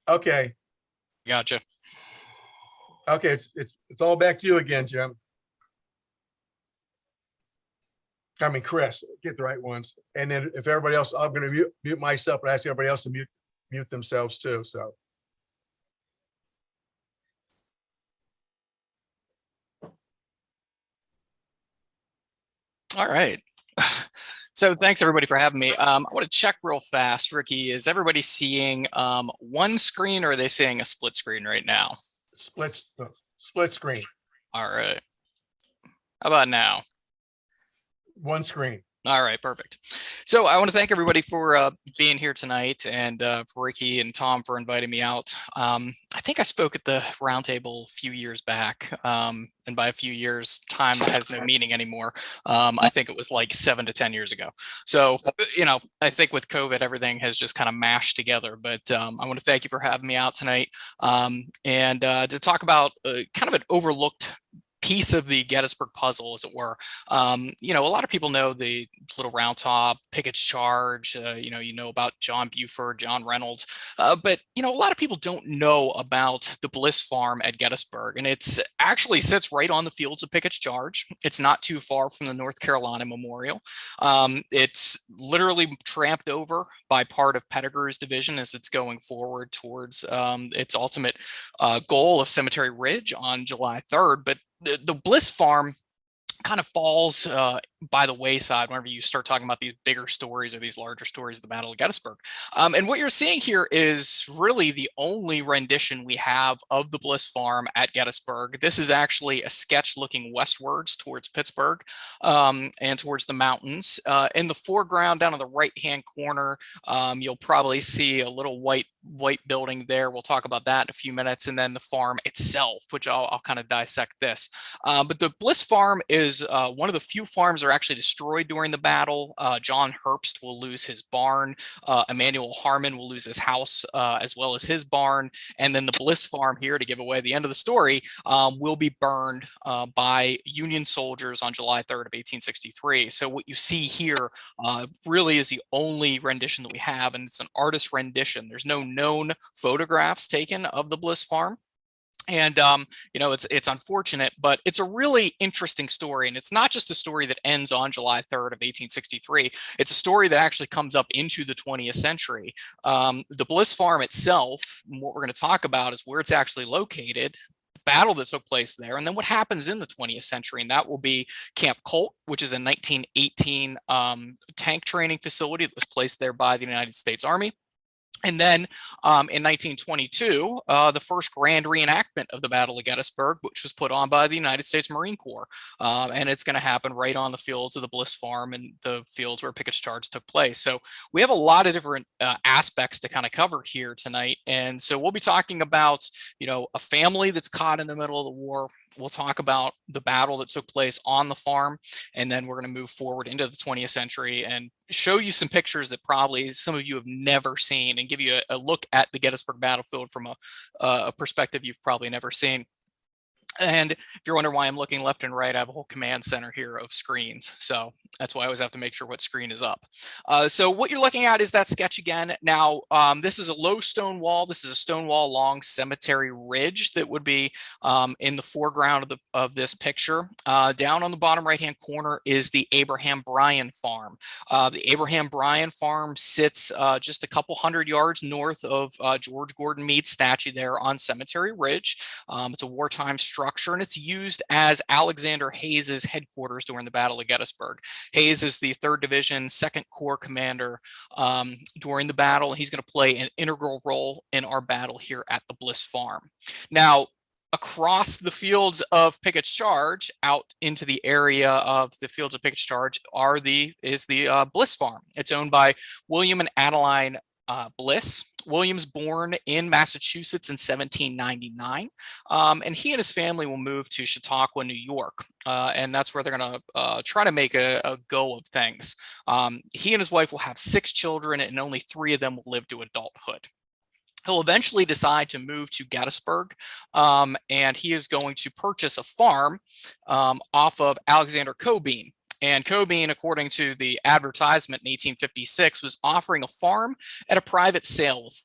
Okay. Gotcha. Okay. It's all back to you again, Jim. I mean, Chris, get the right ones. And then if everybody else, I'm going to mute myself, but ask everybody else to mute themselves too. So. All right. So thanks everybody for having me. I want to check real fast, Ricky. Is everybody seeing one screen, or are they seeing a split screen right now? Split screen. All right. How about now? One screen. All right, perfect. So I want to thank everybody for being here tonight, and for Ricky and Tom for inviting me out. I think I spoke at the roundtable a few years back, and by a few years, time has no meaning anymore. I think it was like 7 to 10 years ago. So, I think with COVID, everything has just kind of mashed together. But I want to thank you for having me out tonight, and to talk about kind of an overlooked piece of the Gettysburg puzzle, as it were. A lot of people know the Little Round Top, Pickets Charge, you know about John Buford, John Reynolds, but a lot of people don't know about the Bliss Farm at Gettysburg, and it's actually sits right on the fields of Pickets Charge. It's not too far from the North Carolina Memorial. It's literally tramped over by part of Pettigrew's division as it's going forward towards its ultimate goal of Cemetery Ridge on July 3rd. But the Bliss Farm kind of falls by the wayside whenever you start talking about these bigger stories or these larger stories of the Battle of Gettysburg. And what you're seeing here is really the only rendition we have of the Bliss Farm at Gettysburg. This is actually a sketch looking westwards towards Pittsburgh and towards the mountains. In the foreground, down in the right-hand corner, you'll probably see a little white building there. We'll talk about that in a few minutes. And then the farm itself, which I'll kind of dissect this. But the Bliss Farm is one of the few farms that are actually destroyed during the battle. John Herbst will lose his barn. Emmanuel Harmon will lose his house as well as his barn. And then the Bliss Farm here, to give away the end of the story, will be burned by Union soldiers on July 3rd of 1863. So what you see here really is the only rendition that we have, and it's an artist rendition. There's no known photographs taken of the Bliss Farm. And it's unfortunate, but it's a really interesting story, and it's not just a story that ends on July 3rd of 1863. It's a story that actually comes up into the 20th century. The Bliss Farm itself, what we're going to talk about is where it's actually located, the battle that took place there, and then what happens in the 20th century. And that will be Camp Colt, which is a 1918 tank training facility that was placed there by the United States Army. And then in 1922, the first grand reenactment of the Battle of Gettysburg, which was put on by the United States Marine Corps. And it's going to happen right on the fields of the Bliss Farm and the fields where Pickets Charge took place. So we have a lot of different aspects to kind of cover here tonight. And so we'll be talking about, a family that's caught in the middle of the war. We'll talk about the battle that took place on the farm, and then we're going to move forward into the 20th century and show you some pictures that probably some of you have never seen, and give you a look at the Gettysburg battlefield from a perspective you've probably never seen. And if you're wondering why I'm looking left and right, I have a whole command center here of screens. So that's why I always have to make sure what screen is up. So what you're looking at is that sketch again. Now, this is a low stone wall. This is a stone wall along Cemetery Ridge that would be in the foreground of this picture. Down on the bottom right-hand corner is the Abraham Bryan Farm. The Abraham Bryan Farm sits just a couple hundred yards north of George Gordon Meade's statue there on Cemetery Ridge. It's a wartime structure, and it's used as Alexander Hayes's headquarters during the Battle of Gettysburg. Hayes is the 3rd Division, 2nd Corps commander during the battle, and he's going to play an integral role in our battle here at the Bliss Farm. Now, across the fields of Pickets Charge, out into the area of the fields of Pickets Charge, is the Bliss Farm. It's owned by William and Adeline Bliss. William's born in Massachusetts in 1799, and he and his family will move to Chautauqua, New York, and that's where they're going to try to make a go of things. He and his wife will have 6 children, and only 3 of them will live to adulthood. He'll eventually decide to move to Gettysburg, and he is going to purchase a farm off of Alexander Cobean. And Cobean, according to the advertisement in 1856, was offering a farm at a private sale with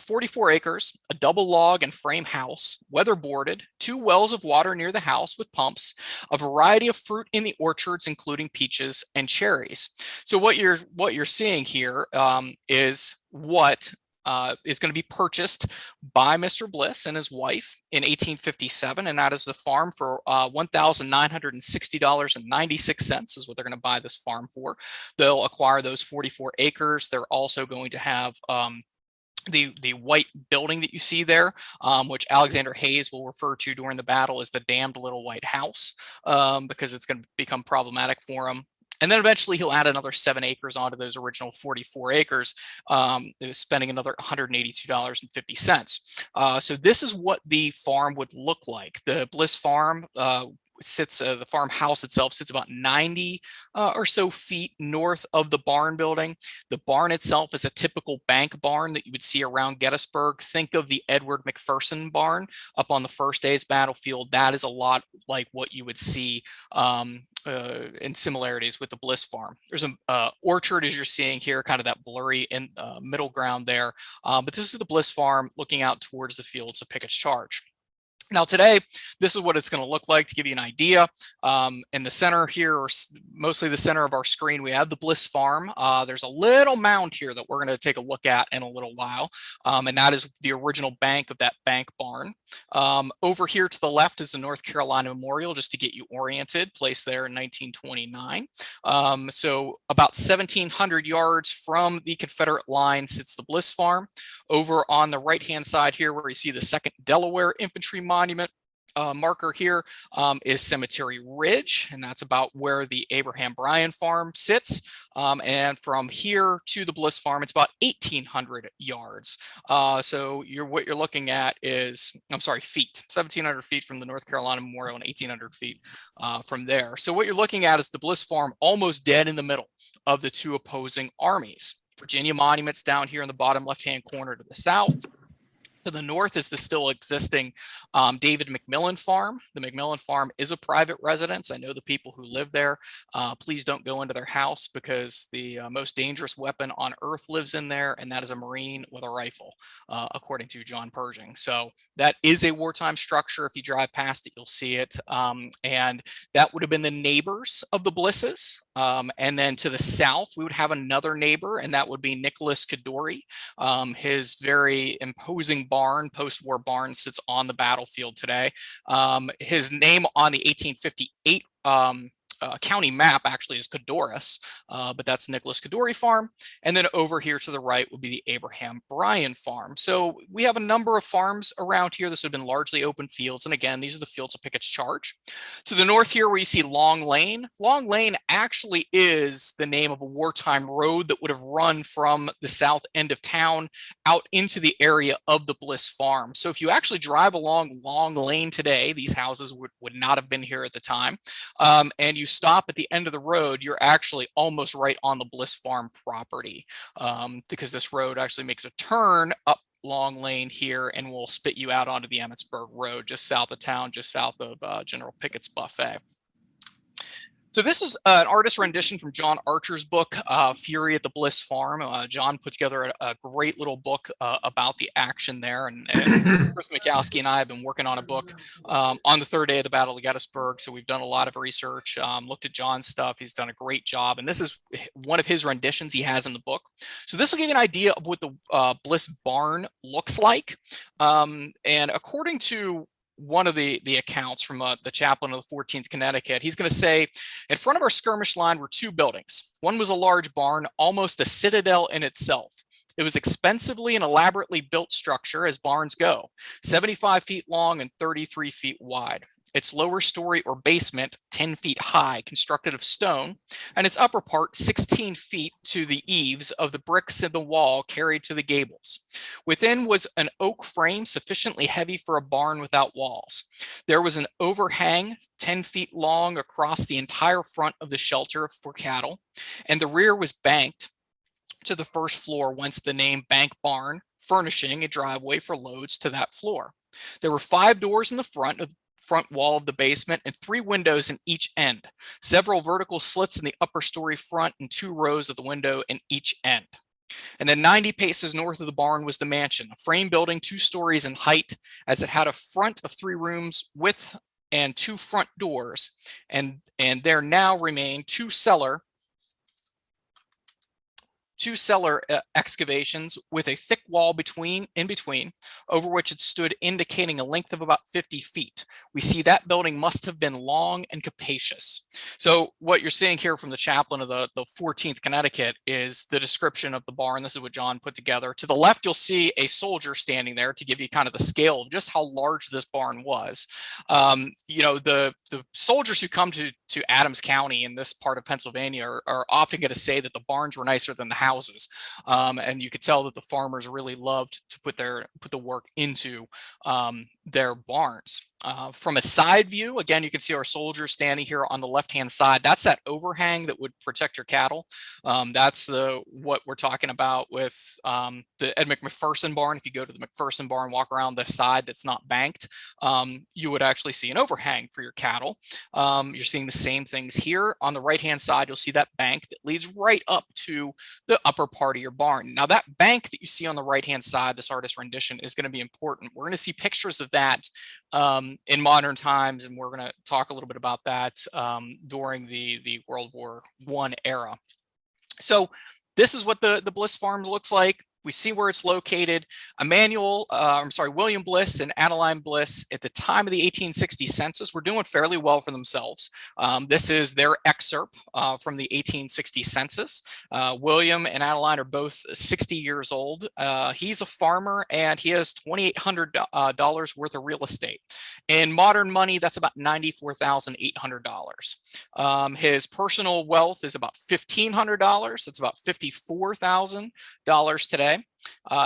44 acres, a double log and frame house, weatherboarded, 2 wells of water near the house with pumps, a variety of fruit in the orchards, including peaches and cherries. So what you're seeing here is what is going to be purchased by Mr. Bliss and his wife in 1857, and that is the farm for $1,960.96 is what they're going to buy this farm for. They'll acquire those 44 acres. They're also going to have the white building that you see there, which Alexander Hayes will refer to during the battle as the damned little white house, because it's going to become problematic for him. And then eventually he'll add another 7 acres onto those original 44 acres, spending another $182.50. So this is what the farm would look like. The Bliss Farm the farmhouse itself sits about 90 or so feet north of the barn building. The barn itself is a typical bank barn that you would see around Gettysburg. Think of the Edward McPherson barn up on the first day's battlefield. That is a lot like what you would see in similarities with the Bliss Farm. There's an orchard, as you're seeing here, kind of that blurry in middle ground there. But this is the Bliss Farm looking out towards the fields of Pickets Charge. Now today, this is what it's going to look like to give you an idea. In the center here, or mostly the center of our screen, we have the Bliss Farm. There's a little mound here that we're going to take a look at in a little while, and that is the original bank of that bank barn. Over here to the left is the North Carolina Memorial, just to get you oriented, placed there in 1929. So about 1,700 yards from the Confederate line sits the Bliss Farm. Over on the right-hand side here, where you see the 2nd Delaware Infantry Monument marker here, is Cemetery Ridge, and that's about where the Abraham Bryan Farm sits. And from here to the Bliss Farm, it's about 1,800 yards. So what you're looking at is, feet, 1,700 feet from the North Carolina Memorial and 1,800 feet from there. So what you're looking at is the Bliss Farm almost dead in the middle of the 2 opposing armies. Virginia Monument's down here in the bottom left-hand corner to the south. To the north is the still existing David McMillan Farm. The McMillan Farm is a private residence. I know the people who live there. Please don't go into their house, because the most dangerous weapon on earth lives in there, and that is a Marine with a rifle, according to John Pershing. So that is a wartime structure. If you drive past it, you'll see it. And that would have been the neighbors of the Blisses. And then to the south, we would have another neighbor, and that would be Nicholas Kadori. His very imposing barn, post-war barn, sits on the battlefield today. His name on the 1858 county map actually is Cadoris, but that's Nicholas Kadori Farm. And then over here to the right would be the Abraham Bryan Farm. So we have a number of farms around here. This have been largely open fields. And again, these are the fields of Pickets Charge. To the north here, where you see Long Lane. Long Lane actually is the name of a wartime road that would have run from the south end of town out into the area of the Bliss Farm. So if you actually drive along Long Lane today, these houses would not have been here at the time, and you stop at the end of the road, you're actually almost right on the Bliss Farm property, because this road actually makes a turn up Long Lane here and will spit you out onto the Emmitsburg Road, just south of town, just south of General Picket's Buffet. So this is an artist rendition from John Archer's book, Fury at the Bliss Farm. John put together a great little book about the action there. And Chris Mikowski and I have been working on a book on the 3rd day of the Battle of Gettysburg. So we've done a lot of research, looked at John's stuff. He's done a great job. And this is one of his renditions he has in the book. So this will give you an idea of what the Bliss Barn looks like. And according to one of the accounts from the chaplain of the 14th Connecticut, he's going to say, in front of our skirmish line were 2 buildings. One was a large barn, almost a citadel in itself. It was expensively and elaborately built structure, as barns go, 75 feet long and 33 feet wide. Its lower story or basement, 10 feet high, constructed of stone, and its upper part 16 feet to the eaves of the bricks in the wall carried to the gables. Within was an oak frame sufficiently heavy for a barn without walls. There was an overhang 10 feet long across the entire front of the shelter for cattle, and the rear was banked to the first floor, whence the name Bank Barn, furnishing a driveway for loads to that floor. There were 5 doors in the front wall of the basement and 3 windows in each end, several vertical slits in the upper story front and 2 rows of the window in each end. And then 90 paces north of the barn was the mansion, a frame building 2 stories in height, as it had a front of 3 rooms with and 2 front doors. And there now remain 2 cellar excavations with a thick wall in between, over which it stood, indicating a length of about 50 feet. We see that building must have been long and capacious. So what you're seeing here from the chaplain of the 14th Connecticut is the description of the barn. This is what John put together. To the left, you'll see a soldier standing there to give you kind of the scale of just how large this barn was. You know, the soldiers who come to Adams County in this part of Pennsylvania are often going to say that the barns were nicer than the houses, and you could tell that the farmers really loved to put the work into their barns. From a side view, again, you can see our soldiers standing here on the left-hand side. That's that overhang that would protect your cattle. That's what we're talking about with the McPherson Barn. If you go to the McPherson Barn, walk around the side that's not banked, you would actually see an overhang for your cattle. You're seeing the same things here. On the right-hand side, you'll see that bank that leads right up to the upper part of your barn. Now, that bank that you see on the right-hand side, this artist rendition, is going to be important. We're going to see pictures of that in modern times, and we're going to talk a little bit about that during the World War I era. So this is what the Bliss Farm looks like. We see where it's located. William Bliss and Adeline Bliss, at the time of the 1860 census, were doing fairly well for themselves. This is their excerpt from the 1860 census. William and Adeline are both 60 years old. He's a farmer, and he has $2,800 worth of real estate. In modern money, that's about $94,800. His personal wealth is about $1,500. That's about $54,000 today.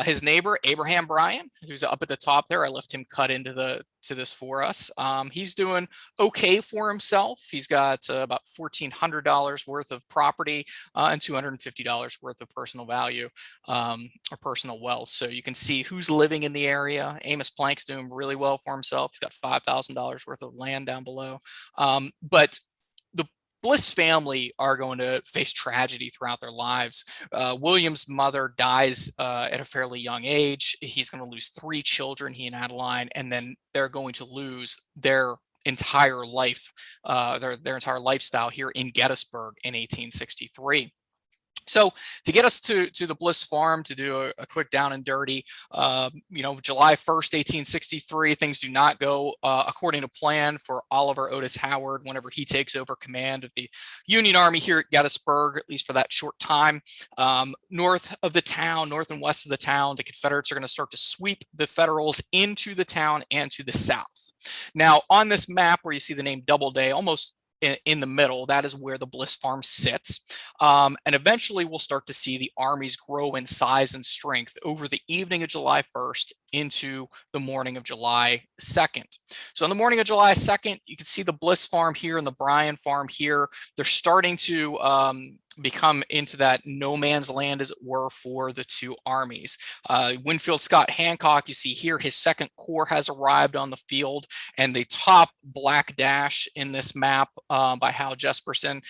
His neighbor, Abraham Bryan, who's up at the top there, I left him cut into this for us. He's doing okay for himself. He's got about $1,400 worth of property and $250 worth of personal value or personal wealth. So you can see who's living in the area. Amos Plank's doing really well for himself. He's got $5,000 worth of land down below. But the Bliss family are going to face tragedy throughout their lives. William's mother dies at a fairly young age. He's going to lose 3 children, he and Adeline, and then they're going to lose their entire life, their entire lifestyle here in Gettysburg in 1863. So to get us to the Bliss Farm, to do a quick down and dirty, July 1st, 1863, things do not go according to plan for Oliver Otis Howard whenever he takes over command of the Union Army here at Gettysburg, at least for that short time. North and west of the town, the Confederates are going to start to sweep the Federals into the town and to the south. Now, on this map where you see the name Doubleday, almost in the middle, that is where the Bliss Farm sits. And eventually we'll start to see the armies grow in size and strength over the evening of July 1st into the morning of July 2nd. So on the morning of July 2nd, you can see the Bliss Farm here and the Bryan Farm here. They're starting to become into that no man's land, as it were, for the 2 armies. Winfield Scott Hancock, you see here, his 2nd Corps has arrived on the field, and the top black dash in this map by Hal Jesperson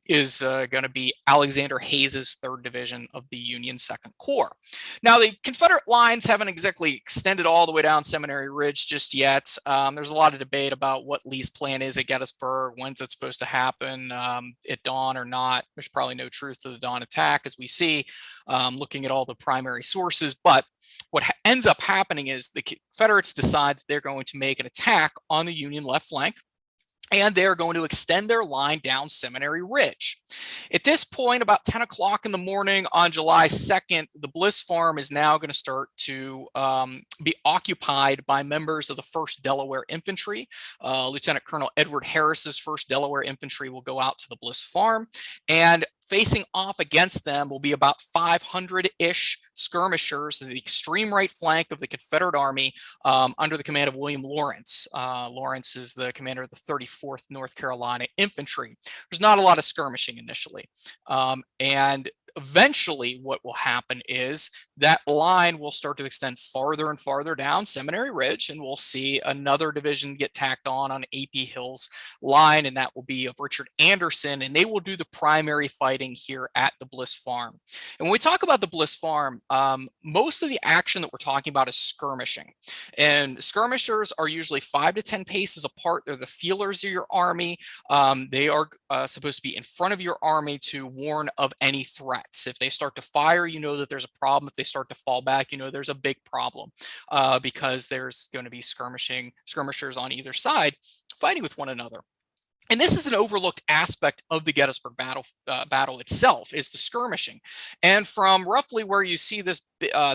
is going to be Alexander Hayes's 3rd Division of the Union 2nd Corps. Now, the Confederate lines haven't exactly extended all the way down Seminary Ridge just yet. There's a lot of debate about what Lee's plan is at Gettysburg, when's it supposed to happen, at dawn or not. There's probably no truth to the dawn attack, as we see, looking at all the primary sources. But what ends up happening is the Confederates decide that they're going to make an attack on the Union left flank, and they're going to extend their line down Seminary Ridge. At this point, about 10 o'clock in the morning on July 2nd, the Bliss Farm is now going to start to be occupied by members of the 1st Delaware Infantry. Lieutenant Colonel Edward Harris's 1st Delaware Infantry will go out to the Bliss Farm, and facing off against them will be about 500-ish skirmishers in the extreme right flank of the Confederate Army under the command of William Lawrence. Lawrence is the commander of the 34th North Carolina Infantry. There's not a lot of skirmishing initially. And eventually what will happen is that line will start to extend farther and farther down Seminary Ridge, and we'll see another division get tacked on AP Hill's line, and that will be of Richard Anderson, and they will do the primary fighting here at the Bliss Farm. And when we talk about the Bliss Farm, most of the action that we're talking about is skirmishing, and skirmishers are usually 5 to 10 paces apart. They're the feelers of your army. They are supposed to be in front of your army to warn of any threats. If they start to fire, you know that there's a problem. If they start to fall back, you know there's a big problem, because there's going to be skirmishers on either side fighting with one another. And this is an overlooked aspect of the Gettysburg battle itself, is the skirmishing. And from roughly where you see this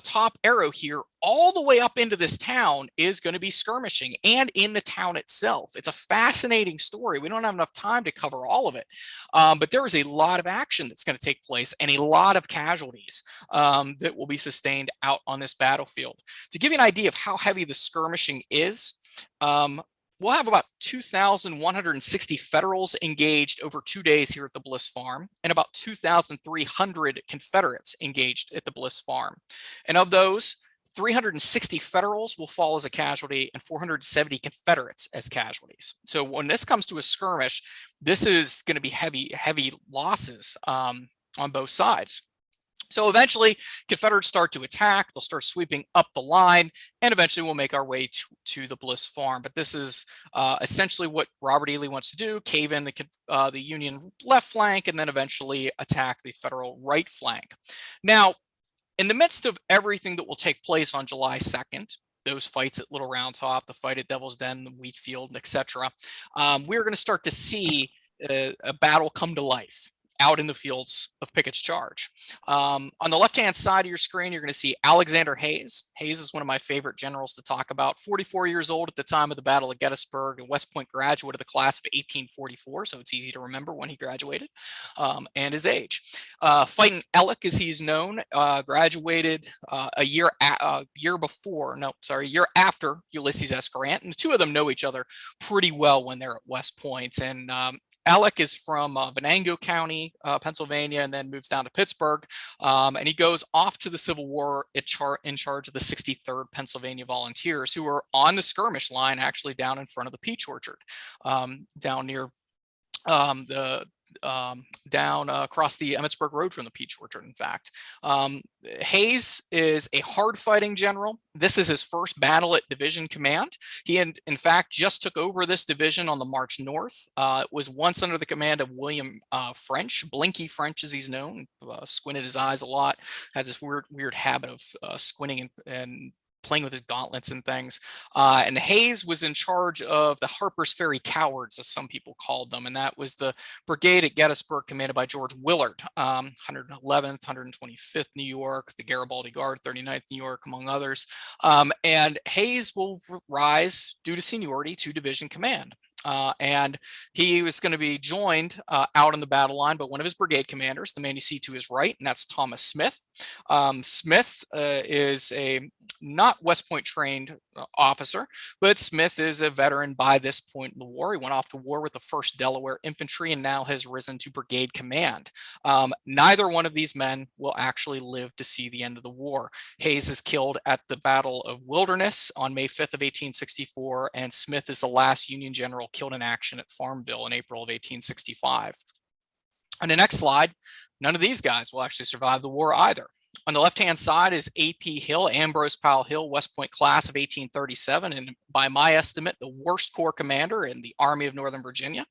top arrow here, all the way up into this town is going to be skirmishing, and in the town itself. It's a fascinating story. We don't have enough time to cover all of it, but there is a lot of action that's going to take place and a lot of casualties that will be sustained out on this battlefield. To give you an idea of how heavy the skirmishing is, we'll have about 2,160 Federals engaged over 2 days here at the Bliss Farm, and about 2,300 Confederates engaged at the Bliss Farm. And of those, 360 Federals will fall as a casualty and 470 Confederates as casualties. So when this comes to a skirmish, this is going to be heavy losses on both sides. So eventually, Confederates start to attack. They'll start sweeping up the line, and eventually we'll make our way to the Bliss Farm. But this is essentially what Robert E. Lee wants to do: cave in the Union left flank, and then eventually attack the Federal right flank. Now, in the midst of everything that will take place on July 2nd, those fights at Little Round Top, the fight at Devil's Den, the Wheat Field, etc., we're going to start to see a battle come to life out in the fields of Pickets' charge. On the left-hand side of your screen, you're going to see Alexander Hayes. Hayes is one of my favorite generals to talk about. 44 years old at the time of the Battle of Gettysburg, a West Point graduate of the class of 1844, so it's easy to remember when he graduated, and his age. Fighting Ellick, as he's known, graduated a year after Ulysses S. Grant, and the two of them know each other pretty well when they're at West Point. And Alec is from Venango County, Pennsylvania, and then moves down to Pittsburgh. And he goes off to the Civil War in charge of the 63rd Pennsylvania Volunteers, who are on the skirmish line, actually down in front of the peach orchard, down near down across the Emmitsburg Road from the peach orchard, in fact. Hayes is a hard-fighting general. This is his first battle at division command. He, in fact, just took over this division on the march north. It was once under the command of William French, Blinky French as he's known, squinted his eyes a lot, had this weird habit of squinting and playing with his gauntlets and things. And Hayes was in charge of the Harper's Ferry Cowards, as some people called them. And that was the brigade at Gettysburg commanded by George Willard, 111th, 125th New York, the Garibaldi Guard, 39th New York, among others. And Hayes will rise due to seniority to division command. And he was going to be joined out on the battle line by one of his brigade commanders, the man you see to his right, and that's Thomas Smith. Smith is a not West Point trained officer, but Smith is a veteran by this point in the war. He went off to war with the 1st Delaware Infantry and now has risen to brigade command. Neither one of these men will actually live to see the end of the war. Hayes is killed at the Battle of Wilderness on May 5th of 1864, and Smith is the last Union general killed in action at Farmville in April of 1865. On the next slide, none of these guys will actually survive the war either. On the left-hand side is A.P. Hill, Ambrose Powell Hill, West Point class of 1837, and by my estimate, the worst corps commander in the Army of Northern Virginia.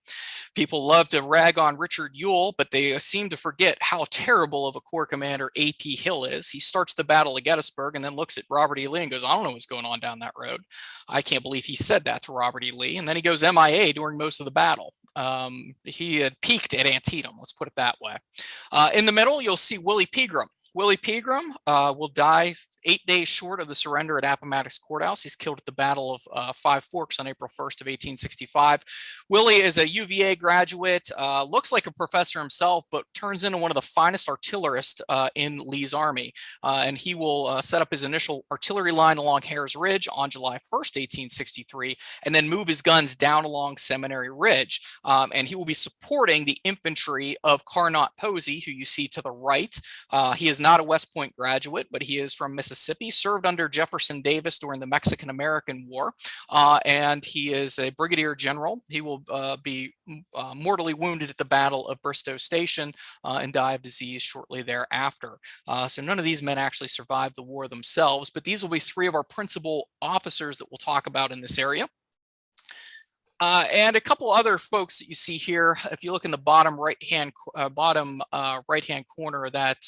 People love to rag on Richard Ewell, but they seem to forget how terrible of a corps commander A.P. Hill is. He starts the Battle of Gettysburg and then looks at Robert E. Lee and goes, I don't know what's going on down that road. I can't believe he said that to Robert E. Lee. And then he goes MIA during most of the battle. He had peaked at Antietam, let's put it that way. In the middle, you'll see Willie Pegram. Willie Pegram will die 8 days short of the surrender at Appomattox Courthouse. He's killed at the Battle of Five Forks on April 1st of 1865. Willie is a UVA graduate, looks like a professor himself, but turns into one of the finest artillerists in Lee's army. And he will set up his initial artillery line along Harris Ridge on July 1st, 1863, and then move his guns down along Seminary Ridge. And he will be supporting the infantry of Carnot Posey, who you see to the right. He is not a West Point graduate, but he is from Mississippi, served under Jefferson Davis during the Mexican-American War, and he is a brigadier general. He will be mortally wounded at the Battle of Bristow Station and die of disease shortly thereafter. So none of these men actually survived the war themselves, but these will be three of our principal officers that we'll talk about in this area. And a couple other folks that you see here. If you look in the bottom right-hand corner of that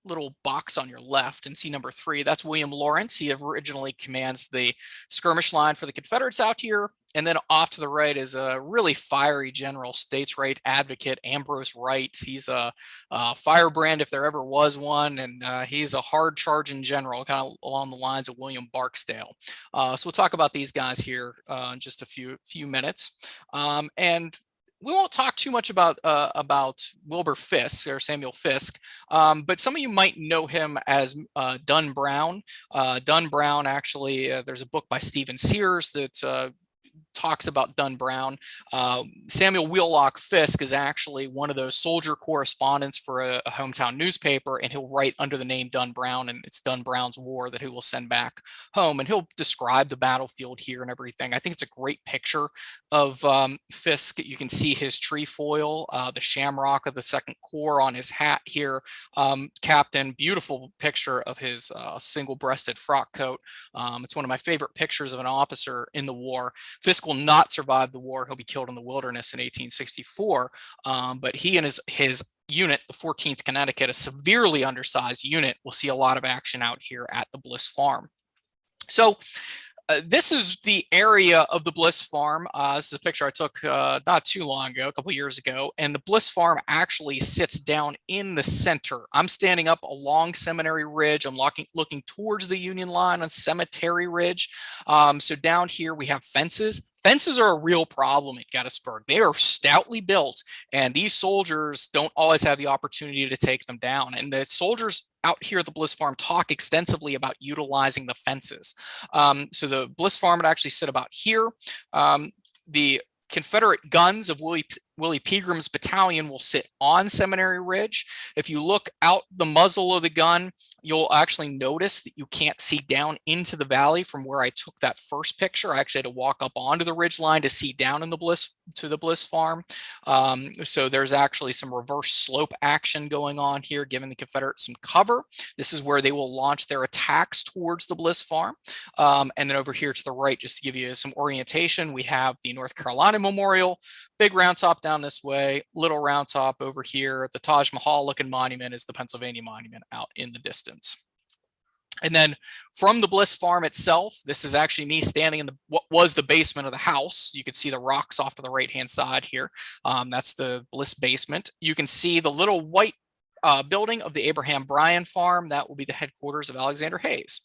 little box on your left and see number 3, that's William Lawrence. He originally commands the skirmish line for the Confederates out here. And then off to the right is a really fiery general, states' right advocate, Ambrose Wright. He's a firebrand if there ever was one, and he's a hard-charging general, kind of along the lines of William Barksdale. So we'll talk about these guys here in just a few minutes. And we won't talk too much about Wilbur Fisk or Samuel Fisk, but some of you might know him as Dun Brown. Dun Brown, actually, there's a book by Stephen Sears that talks about Dun Brown. Samuel Wheelock Fisk is actually one of those soldier correspondents for a hometown newspaper, and he'll write under the name Dun Brown, and it's Dun Brown's War that he will send back home, and he'll describe the battlefield here and everything. I think it's a great picture of Fisk. You can see his trefoil, the shamrock of the Second Corps on his hat here. Captain, beautiful picture of his single-breasted frock coat. It's one of my favorite pictures of an officer in the war. Fisk will not survive the war. He'll be killed in the wilderness in 1864. But he and his unit, the 14th Connecticut, a severely undersized unit, will see a lot of action out here at the Bliss Farm. So this is the area of the Bliss Farm. This is a picture I took not too long ago, a couple years ago, and the Bliss Farm actually sits down in the center. I'm standing up along Seminary Ridge. I'm looking towards the Union line on Cemetery Ridge. So down here we have fences. Fences are a real problem at Gettysburg. They are stoutly built, and these soldiers don't always have the opportunity to take them down. And the soldiers out here at the Bliss Farm talk extensively about utilizing the fences. So the Bliss Farm would actually sit about here. The Confederate guns of Willie Peagram's battalion will sit on Seminary Ridge. If you look out the muzzle of the gun, you'll actually notice that you can't see down into the valley from where I took that first picture. I actually had to walk up onto the ridge line to see down in the Bliss Farm. So there's actually some reverse slope action going on here, giving the Confederates some cover. This is where they will launch their attacks towards the Bliss Farm. And then over here to the right, just to give you some orientation, we have the North Carolina Memorial, big round top down this way, little round top over here. The Taj Mahal looking monument is the Pennsylvania Monument out in the distance. And then from the Bliss Farm itself, this is actually me standing in what was the basement of the house. You can see the rocks off to the right-hand side here. That's the Bliss Basement. You can see the little white building of the Abraham Bryan Farm. That will be the headquarters of Alexander Hayes.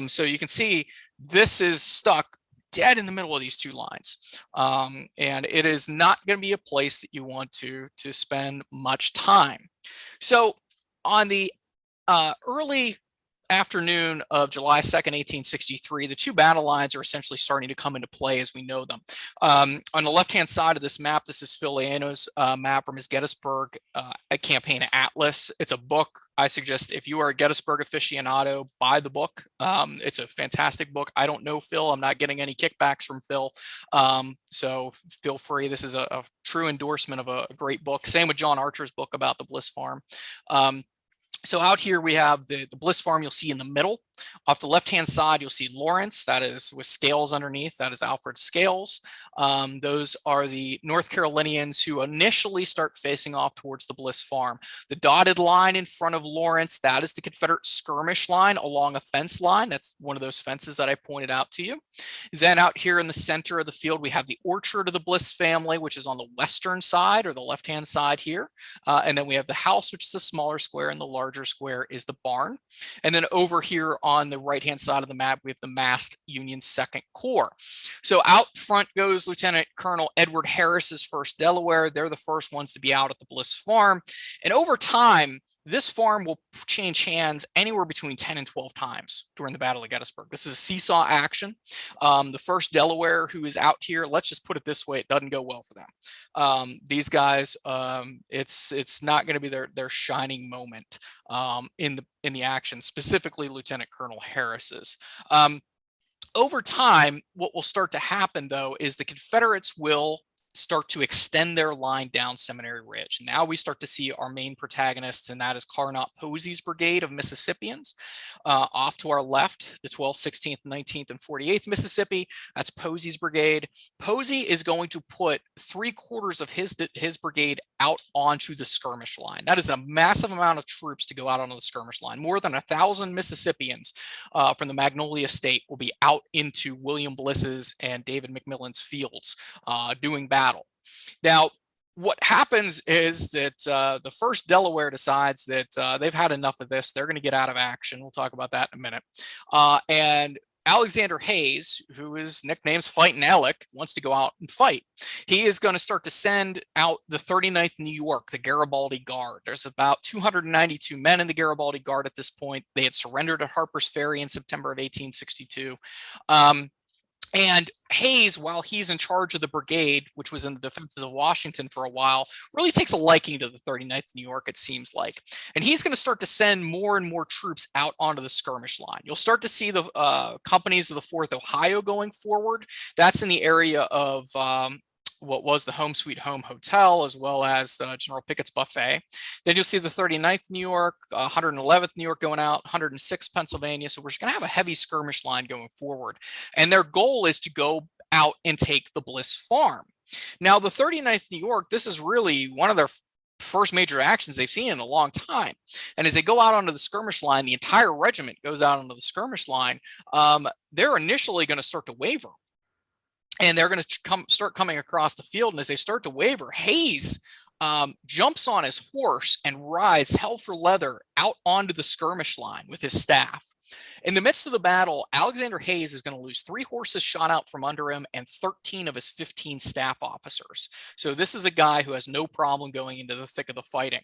So you can see this is stuck dead in the middle of these two lines. And it is not going to be a place that you want to spend much time. So on the early afternoon of July 2nd, 1863, the two battle lines are essentially starting to come into play as we know them. On the left-hand side of this map, this is Phil Leano's map from his Gettysburg campaign atlas. It's a book. I suggest if you are a Gettysburg aficionado, buy the book. It's a fantastic book. I don't know Phil. I'm not getting any kickbacks from Phil. So feel free. This is a true endorsement of a great book. Same with John Archer's book about the Bliss Farm. So out here we have the Bliss Farm you'll see in the middle. Off the left-hand side, you'll see Lawrence, that is with scales underneath, that is Alfred Scales. Those are the North Carolinians who initially start facing off towards the Bliss Farm. The dotted line in front of Lawrence, that is the Confederate skirmish line along a fence line. That's one of those fences that I pointed out to you. Then out here in the center of the field, we have the orchard of the Bliss family, which is on the western side or the left-hand side here. And then we have the house, which is a smaller square, and the larger square is the barn. And then over here on the right-hand side of the map, we have the massed Union Second Corps. So out front goes Lieutenant Colonel Edward Harris's 1st Delaware. They're the first ones to be out at the Bliss Farm. And over time, this farm will change hands anywhere between 10 and 12 times during the Battle of Gettysburg. This is a seesaw action. The 1st Delaware who is out here, let's just put it this way, it doesn't go well for them. These guys, it's not going to be their shining moment in the action, specifically Lieutenant Colonel Harris's. Over time, what will start to happen, though, is the Confederates will start to extend their line down Seminary Ridge. Now we start to see our main protagonists, and that is Carnot Posey's brigade of Mississippians. Off to our left, the 12th, 16th, 19th, and 48th Mississippi, that's Posey's brigade. Posey is going to put 3/4 of his brigade out onto the skirmish line. That is a massive amount of troops to go out onto the skirmish line. More than 1,000 Mississippians from the Magnolia State will be out into William Bliss's and David McMillan's fields doing battle. Now, what happens is that the 1st Delaware decides that they've had enough of this. They're going to get out of action. We'll talk about that in a minute. And Alexander Hayes, who is nicknamed Fighting Alec, wants to go out and fight. He is going to start to send out the 39th New York, the Garibaldi Guard. There's about 292 men in the Garibaldi Guard at this point. They had surrendered at Harper's Ferry in September of 1862. And Hayes, while he's in charge of the brigade, which was in the defenses of Washington for a while, really takes a liking to the 39th New York, it seems like. And he's going to start to send more and more troops out onto the skirmish line. You'll start to see the companies of the 4th Ohio going forward. That's in the area of what was the Home Sweet Home Hotel, as well as General Pickets Buffet. Then you'll see the 39th New York, 111th New York going out, 106th Pennsylvania. So we're just going to have a heavy skirmish line going forward. And their goal is to go out and take the Bliss Farm. Now, the 39th New York, this is really one of their first major actions they've seen in a long time. And as they go out onto the skirmish line, the entire regiment goes out onto the skirmish line. They're initially going to start to waver. And they're going to start coming across the field. And as they start to waver, Hayes jumps on his horse and rides hell for leather out onto the skirmish line with his staff. In the midst of the battle, Alexander Hayes is going to lose 3 horses shot out from under him and 13 of his 15 staff officers. So this is a guy who has no problem going into the thick of the fighting.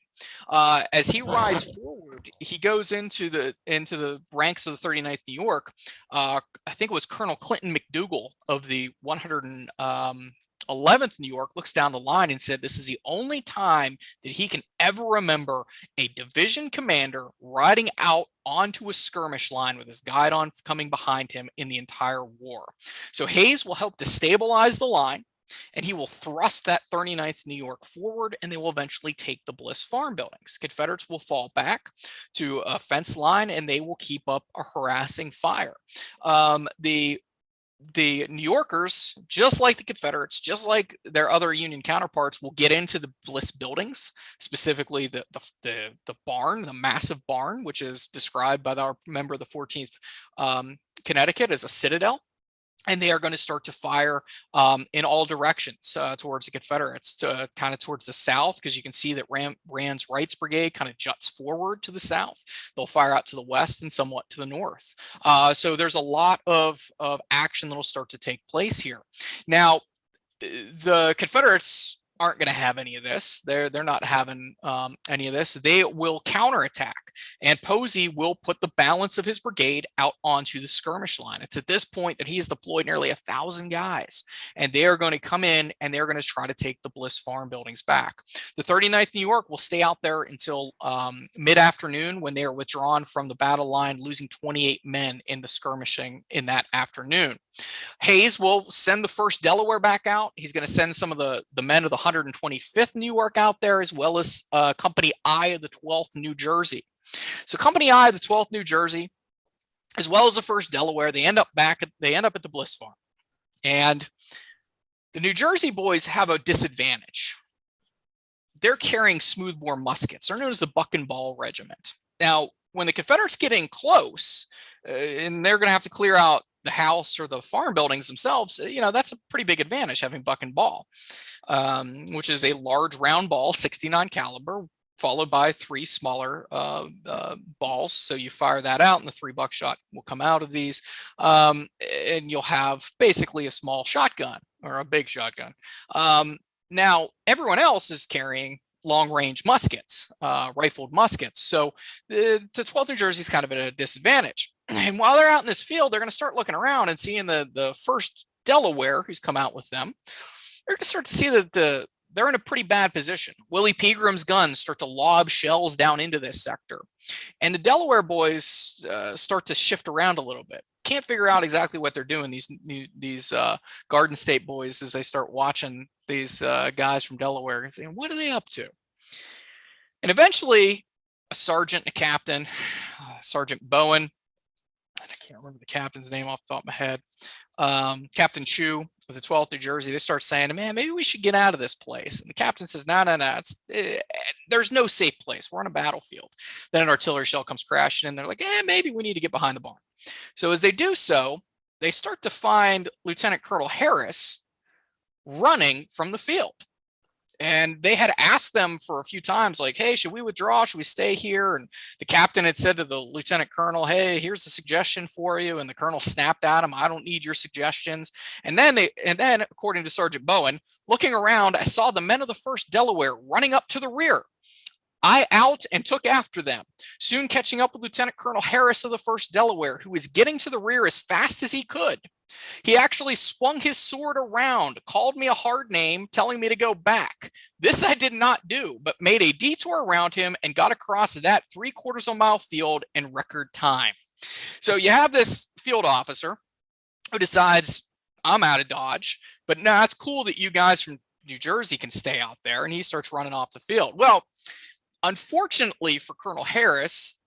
As he rides forward, he goes into the ranks of the 39th New York. I think it was Colonel Clinton McDougal of the 111th New York looks down the line and said this is the only time that he can ever remember a division commander riding out onto a skirmish line with his guide on coming behind him in the entire war. So Hayes will help to stabilize the line, and he will thrust that 39th New York forward, and they will eventually take the Bliss Farm buildings. Confederates will fall back to a fence line, and they will keep up a harassing fire. The New Yorkers, just like the Confederates, just like their other Union counterparts, will get into the Bliss buildings, specifically the barn, the massive barn, which is described by our member of the 14th Connecticut as a citadel. And they are going to start to fire in all directions towards the Confederates, kind of towards the south, because you can see that Rand's Wright's brigade kind of juts forward to the south. They'll fire out to the west and somewhat to the north. So there's a lot of action that will start to take place here. Now, the Confederates aren't going to have any of this. They're not having any of this. They will counterattack, and Posey will put the balance of his brigade out onto the skirmish line. It's at this point that he's deployed nearly 1,000 guys, and they are going to come in and they're going to try to take the Bliss Farm buildings back. The 39th New York will stay out there until mid-afternoon, when they are withdrawn from the battle line, losing 28 men in the skirmishing in that afternoon. Hayes will send the 1st Delaware back out. He's going to send some of the men of the 125th New York out there, as well as Company I of the 12th New Jersey. So Company I of the 12th New Jersey, as well as the first Delaware. They end up at the Bliss Farm. And the New Jersey boys have a disadvantage. They're carrying smoothbore muskets. They're known as the buck and ball regiment. Now, when the Confederates get in close, and they're going to have to clear out the house or the farm buildings themselves, that's a pretty big advantage, having buck and ball, which is a large round ball, 69 caliber, followed by 3 smaller balls. So you fire that out and the 3 buckshot will come out of these. And you'll have basically a small shotgun or a big shotgun. Now, everyone else is carrying long range muskets, rifled muskets. So the 12th New Jersey is kind of at a disadvantage. And while they're out in this field, they're going to start looking around and seeing the first Delaware who's come out with them. They're going to start to see that they're in a pretty bad position. Willie Peagram's guns start to lob shells down into this sector. And the Delaware boys start to shift around a little bit. Can't figure out exactly what they're doing, these Garden State boys, as they start watching these guys from Delaware and saying, what are they up to? And eventually, a sergeant and a captain, Sergeant Bowen, I can't remember the captain's name off the top of my head, Captain Chu of the 12th New Jersey, they start saying, man, maybe we should get out of this place. And the captain says, no, there's no safe place. We're on a battlefield. Then an artillery shell comes crashing and they're like, maybe we need to get behind the barn. So as they do so, they start to find Lieutenant Colonel Harris running from the field. And they had asked them for a few times, like, hey, should we withdraw? Should we stay here? And the captain had said to the lieutenant colonel, hey, here's a suggestion for you. And the colonel snapped at him, I don't need your suggestions. And then, according to Sergeant Bowen, looking around, I saw the men of the 1st Delaware running up to the rear. I out and took after them, soon catching up with Lieutenant Colonel Harris of the 1st Delaware, who was getting to the rear as fast as he could. He actually swung his sword around, called me a hard name, telling me to go back. This I did not do, but made a detour around him and got across that 3/4 of a mile field in record time. So you have this field officer who decides, I'm out of Dodge, but no, it's cool that you guys from New Jersey can stay out there. And he starts running off the field. Well, unfortunately for Colonel Harris,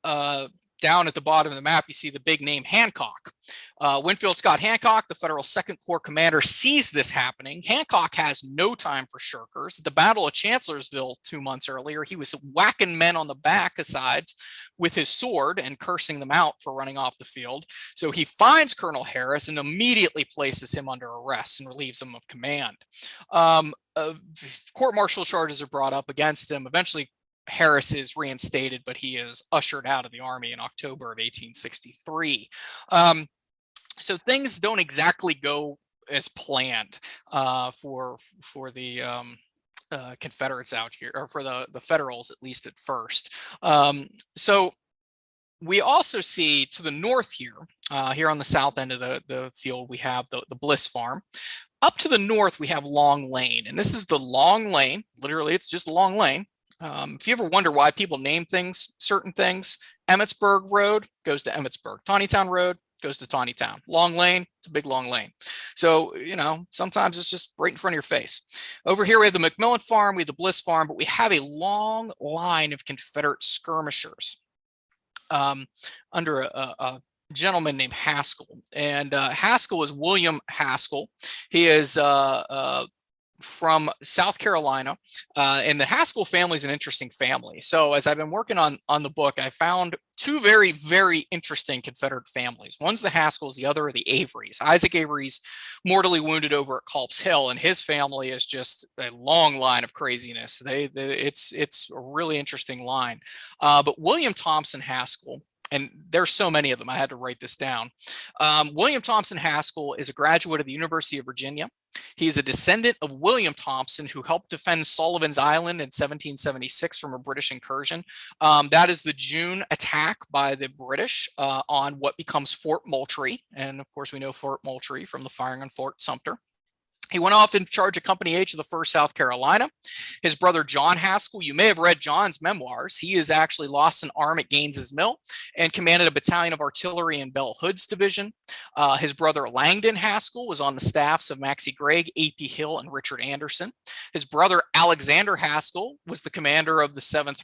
down at the bottom of the map, you see the big name Hancock. Winfield Scott Hancock, the Federal 2nd Corps commander, sees this happening. Hancock has no time for shirkers. At the Battle of Chancellorsville 2 months earlier, he was whacking men on the back asides with his sword and cursing them out for running off the field. So he finds Colonel Harris and immediately places him under arrest and relieves him of command. Court-martial charges are brought up against him. Eventually, Harris is reinstated, but he is ushered out of the Army in October of 1863. So things don't exactly go as planned for the Confederates out here, or for the Federals, at least at first. So we also see to the north here, here on the south end of the field, we have the Bliss Farm. Up to the north, we have Long Lane, and this is the Long Lane. Literally, it's just a long lane. If you ever wonder why people name things, certain things, Emmitsburg Road goes to Emmitsburg. Tawnytown Road goes to Tawnytown. Long Lane, it's a big long lane. So, sometimes it's just right in front of your face. Over here, we have the McPherson Farm, we have the Bliss Farm, but we have a long line of Confederate skirmishers under a gentleman named Haskell. And Haskell is William Haskell. He is from South Carolina, and the Haskell family is an interesting family. So as I've been working on the book, I found 2 very, very interesting Confederate families. One's the Haskells, the other are the Averys. Isaac Avery's mortally wounded over at Culp's Hill, and his family is just a long line of craziness. It's a really interesting line. But William Thompson Haskell, and there's so many of them, I had to write this down. William Thompson Haskell is a graduate of the University of Virginia. He is a descendant of William Thompson, who helped defend Sullivan's Island in 1776 from a British incursion. That is the June attack by the British on what becomes Fort Moultrie. And of course, we know Fort Moultrie from the firing on Fort Sumter. He went off in charge of Company H of the 1st South Carolina. His brother John Haskell, you may have read John's memoirs. He has actually lost an arm at Gaines's Mill and commanded a battalion of artillery in Bell Hood's division. His brother Langdon Haskell was on the staffs of Maxcy Gregg, A.P. Hill, and Richard Anderson. His brother Alexander Haskell was the commander of the 7th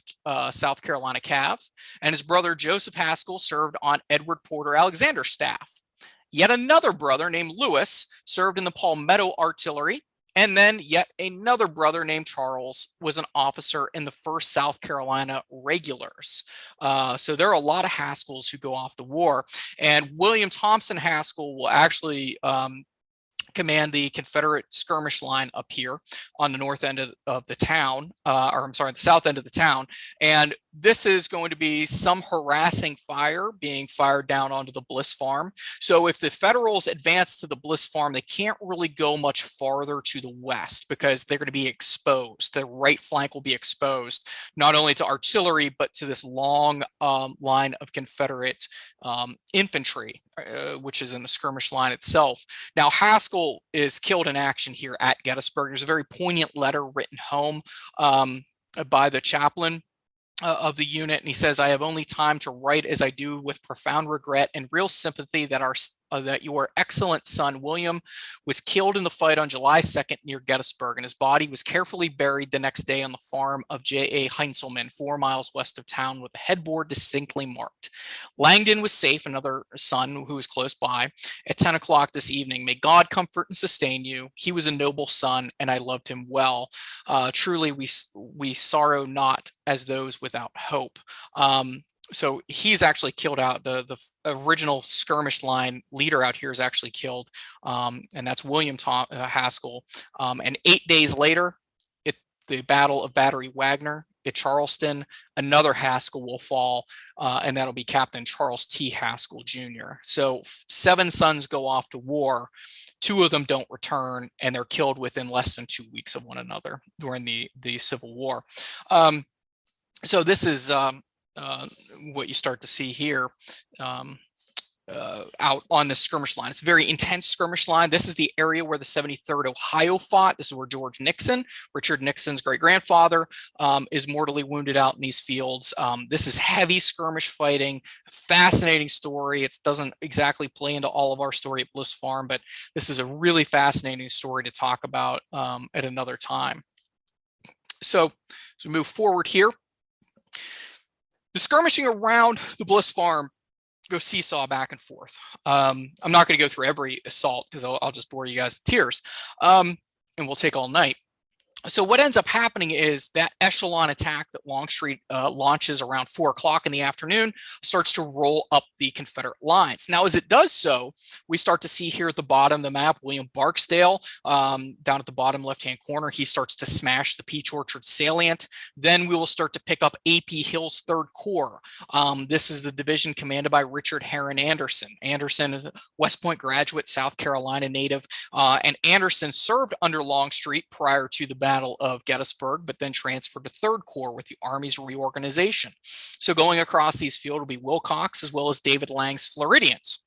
South Carolina Cav, and his brother Joseph Haskell served on Edward Porter Alexander's staff. Yet another brother named Lewis served in the Palmetto Artillery, and then yet another brother named Charles was an officer in the 1st South Carolina Regulars. So there are a lot of Haskells who go off to war, and William Thompson Haskell will actually command the Confederate skirmish line up here on the north end of the town, or I'm sorry, the south end of the town. And this is going to be some harassing fire being fired down onto the Bliss Farm. So if the Federals advance to the Bliss Farm, they can't really go much farther to the west because they're going to be exposed. The right flank will be exposed, not only to artillery, but to this long line of Confederate infantry, which is in the skirmish line itself. Now, Haskell is killed in action here at Gettysburg. There's a very poignant letter written home by the chaplain of the unit, and he says, "I have only time to write as I do with profound regret and real sympathy that your excellent son William was killed in the fight on July 2nd near Gettysburg, and his body was carefully buried the next day on the farm of J.A. Heinzelman, 4 miles west of town, with a headboard distinctly marked. Langdon was safe, another son who was close by, at 10 o'clock this evening. May God comfort and sustain you. He was a noble son, and I loved him well. Truly, we sorrow not as those without hope." So he's actually killed out. The original skirmish line leader out here is actually killed, and that's William Haskell. And 8 days later, the Battle of Battery Wagner at Charleston, another Haskell will fall, and that'll be Captain Charles T. Haskell Jr. So 7 sons go off to war. 2 of them don't return, and they're killed within less than 2 weeks of one another during the Civil War. So this is what you start to see here out on the skirmish line. It's a very intense skirmish line. This is the area where the 73rd Ohio fought. This is where George Nixon, Richard Nixon's great-grandfather, is mortally wounded out in these fields. This is heavy skirmish fighting, fascinating story. It doesn't exactly play into all of our story at Bliss Farm, but this is a really fascinating story to talk about at another time. So as we move forward here, the skirmishing around the Bliss Farm goes seesaw back and forth. I'm not going to go through every assault because I'll just bore you guys to tears, and we'll take all night. So what ends up happening is that echelon attack that Longstreet launches around 4 o'clock in the afternoon starts to roll up the Confederate lines. Now, as it does so, we start to see here at the bottom of the map, William Barksdale, down at the bottom left-hand corner, he starts to smash the Peach Orchard salient. Then we will start to pick up A.P. Hill's 3rd Corps. This is the division commanded by Richard Herron Anderson. Anderson is a West Point graduate, South Carolina native, and Anderson served under Longstreet prior to the Battle of Gettysburg, but then transferred to 3rd Corps with the Army's reorganization. So going across these fields will be Wilcox as well as David Lang's Floridians.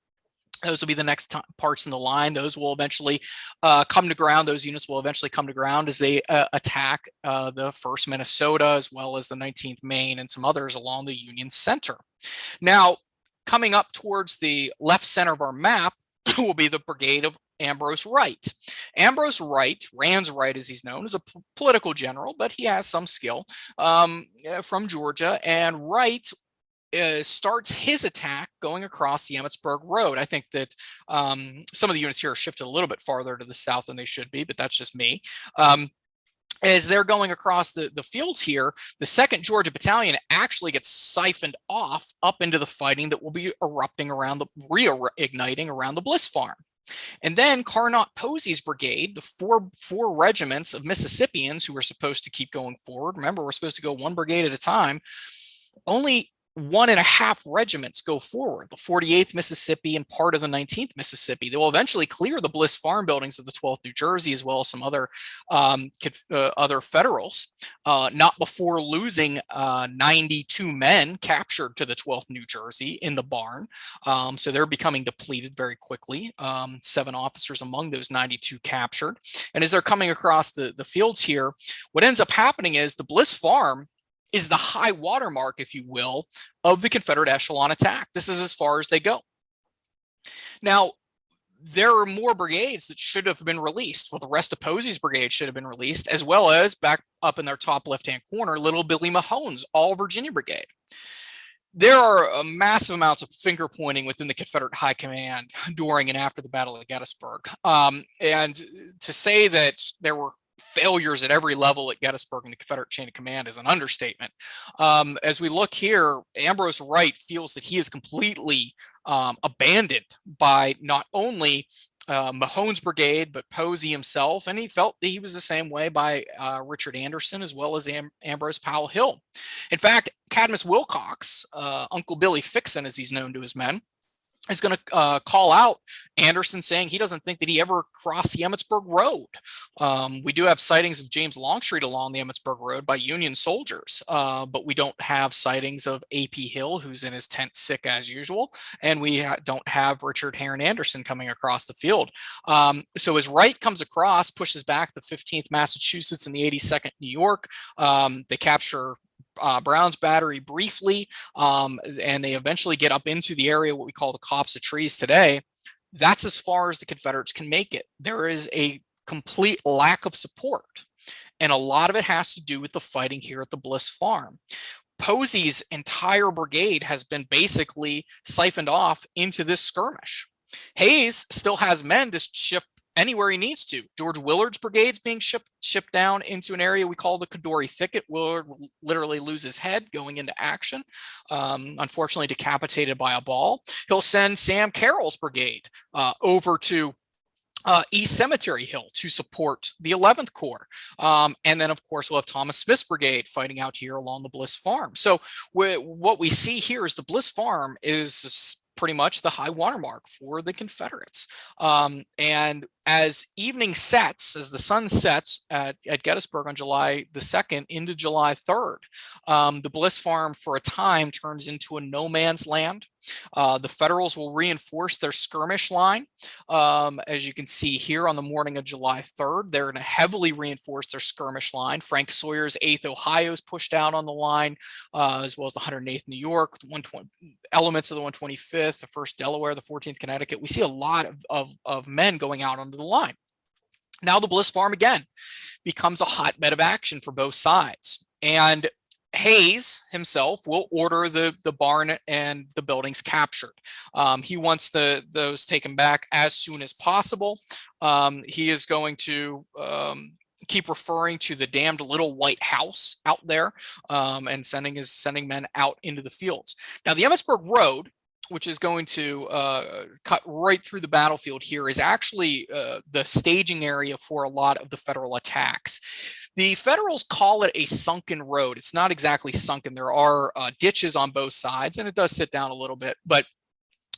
Those will be the next parts in the line. Those will eventually come to ground. Those units will eventually come to ground as they attack the 1st Minnesota as well as the 19th Maine and some others along the Union center. Now, coming up towards the left center of our map will be the brigade of Ambrose Wright. Ambrose Wright, Rand's Wright as he's known, is a political general, but he has some skill from Georgia. And Wright starts his attack going across the Emmitsburg Road. I think that some of the units here are shifted a little bit farther to the south than they should be, but that's just me. As they're going across the fields here, the 2nd Georgia Battalion actually gets siphoned off up into the fighting that will be reigniting around the Bliss Farm. And then Carnot Posey's brigade, the four regiments of Mississippians who were supposed to keep going forward. Remember, we're supposed to go 1 brigade at a time. Only 1.5 regiments go forward, the 48th Mississippi and part of the 19th Mississippi. They will eventually clear the Bliss Farm buildings of the 12th New Jersey, as well as some other Federals, not before losing 92 men captured to the 12th New Jersey in the barn. So they're becoming depleted very quickly. 7 officers among those 92 captured. And as they're coming across the fields here, what ends up happening is the Bliss Farm is the high watermark, if you will, of the Confederate echelon attack. This is as far as they go. Now, there are more brigades that should have been released. Well, the rest of Posey's brigade should have been released, as well as back up in their top left-hand corner, Little Billy Mahone's All Virginia Brigade. There are massive amounts of finger pointing within the Confederate High Command during and after the Battle of Gettysburg. And to say that there were failures at every level at Gettysburg and the Confederate chain of command is an understatement. As we look here, Ambrose Wright feels that he is completely abandoned by not only Mahone's brigade, but Posey himself, and he felt that he was the same way by Richard Anderson, as well as Ambrose Powell Hill. In fact, Cadmus Wilcox, Uncle Billy Fixin, as he's known to his men, is going to call out Anderson, saying he doesn't think that he ever crossed the Emmitsburg Road. We do have sightings of James Longstreet along the Emmitsburg Road by Union soldiers, but we don't have sightings of A.P. Hill, who's in his tent sick as usual, and we don't have Richard Heron Anderson coming across the field. So as Wright comes across, pushes back the 15th Massachusetts and the 82nd New York, they capture Brown's Battery briefly, and they eventually get up into the area, what we call the copse of trees today. That's as far as the Confederates can make it. There is a complete lack of support, and a lot of it has to do with the fighting here at the Bliss Farm. Posey's entire brigade has been basically siphoned off into this skirmish. Hayes still has men to shift anywhere he needs to. George Willard's brigade's being shipped down into an area we call the Cadore Thicket. Willard will literally lose his head going into action, unfortunately decapitated by a ball. He'll send Sam Carroll's brigade over to East Cemetery Hill to support the 11th Corps. And then, of course, we'll have Thomas Smith's brigade fighting out here along the Bliss Farm. So what we see here is the Bliss Farm is pretty much the high watermark for the Confederates. And as evening sets, as the sun sets at Gettysburg on July the 2nd into July 3rd, the Bliss Farm for a time turns into a no man's land. The Federals will reinforce their skirmish line. As you can see here on the morning of July 3rd, they're going to heavily reinforce their skirmish line. Frank Sawyer's 8th Ohio is pushed out on the line, as well as the 108th New York, the 120 elements of the 125th, the 1st Delaware, the 14th Connecticut. We see a lot of men going out onto the line. Now the Bliss Farm again becomes a hotbed of action for both sides. And Hayes himself will order the barn and the buildings captured. He wants those taken back as soon as possible. He is going to keep referring to the damned little white house out there, and sending men out into the fields. Now the Emmitsburg Road, which is going to cut right through the battlefield here, is actually the staging area for a lot of the Federal attacks. The Federals call it a sunken road. It's not exactly sunken. There are ditches on both sides, and it does sit down a little bit, but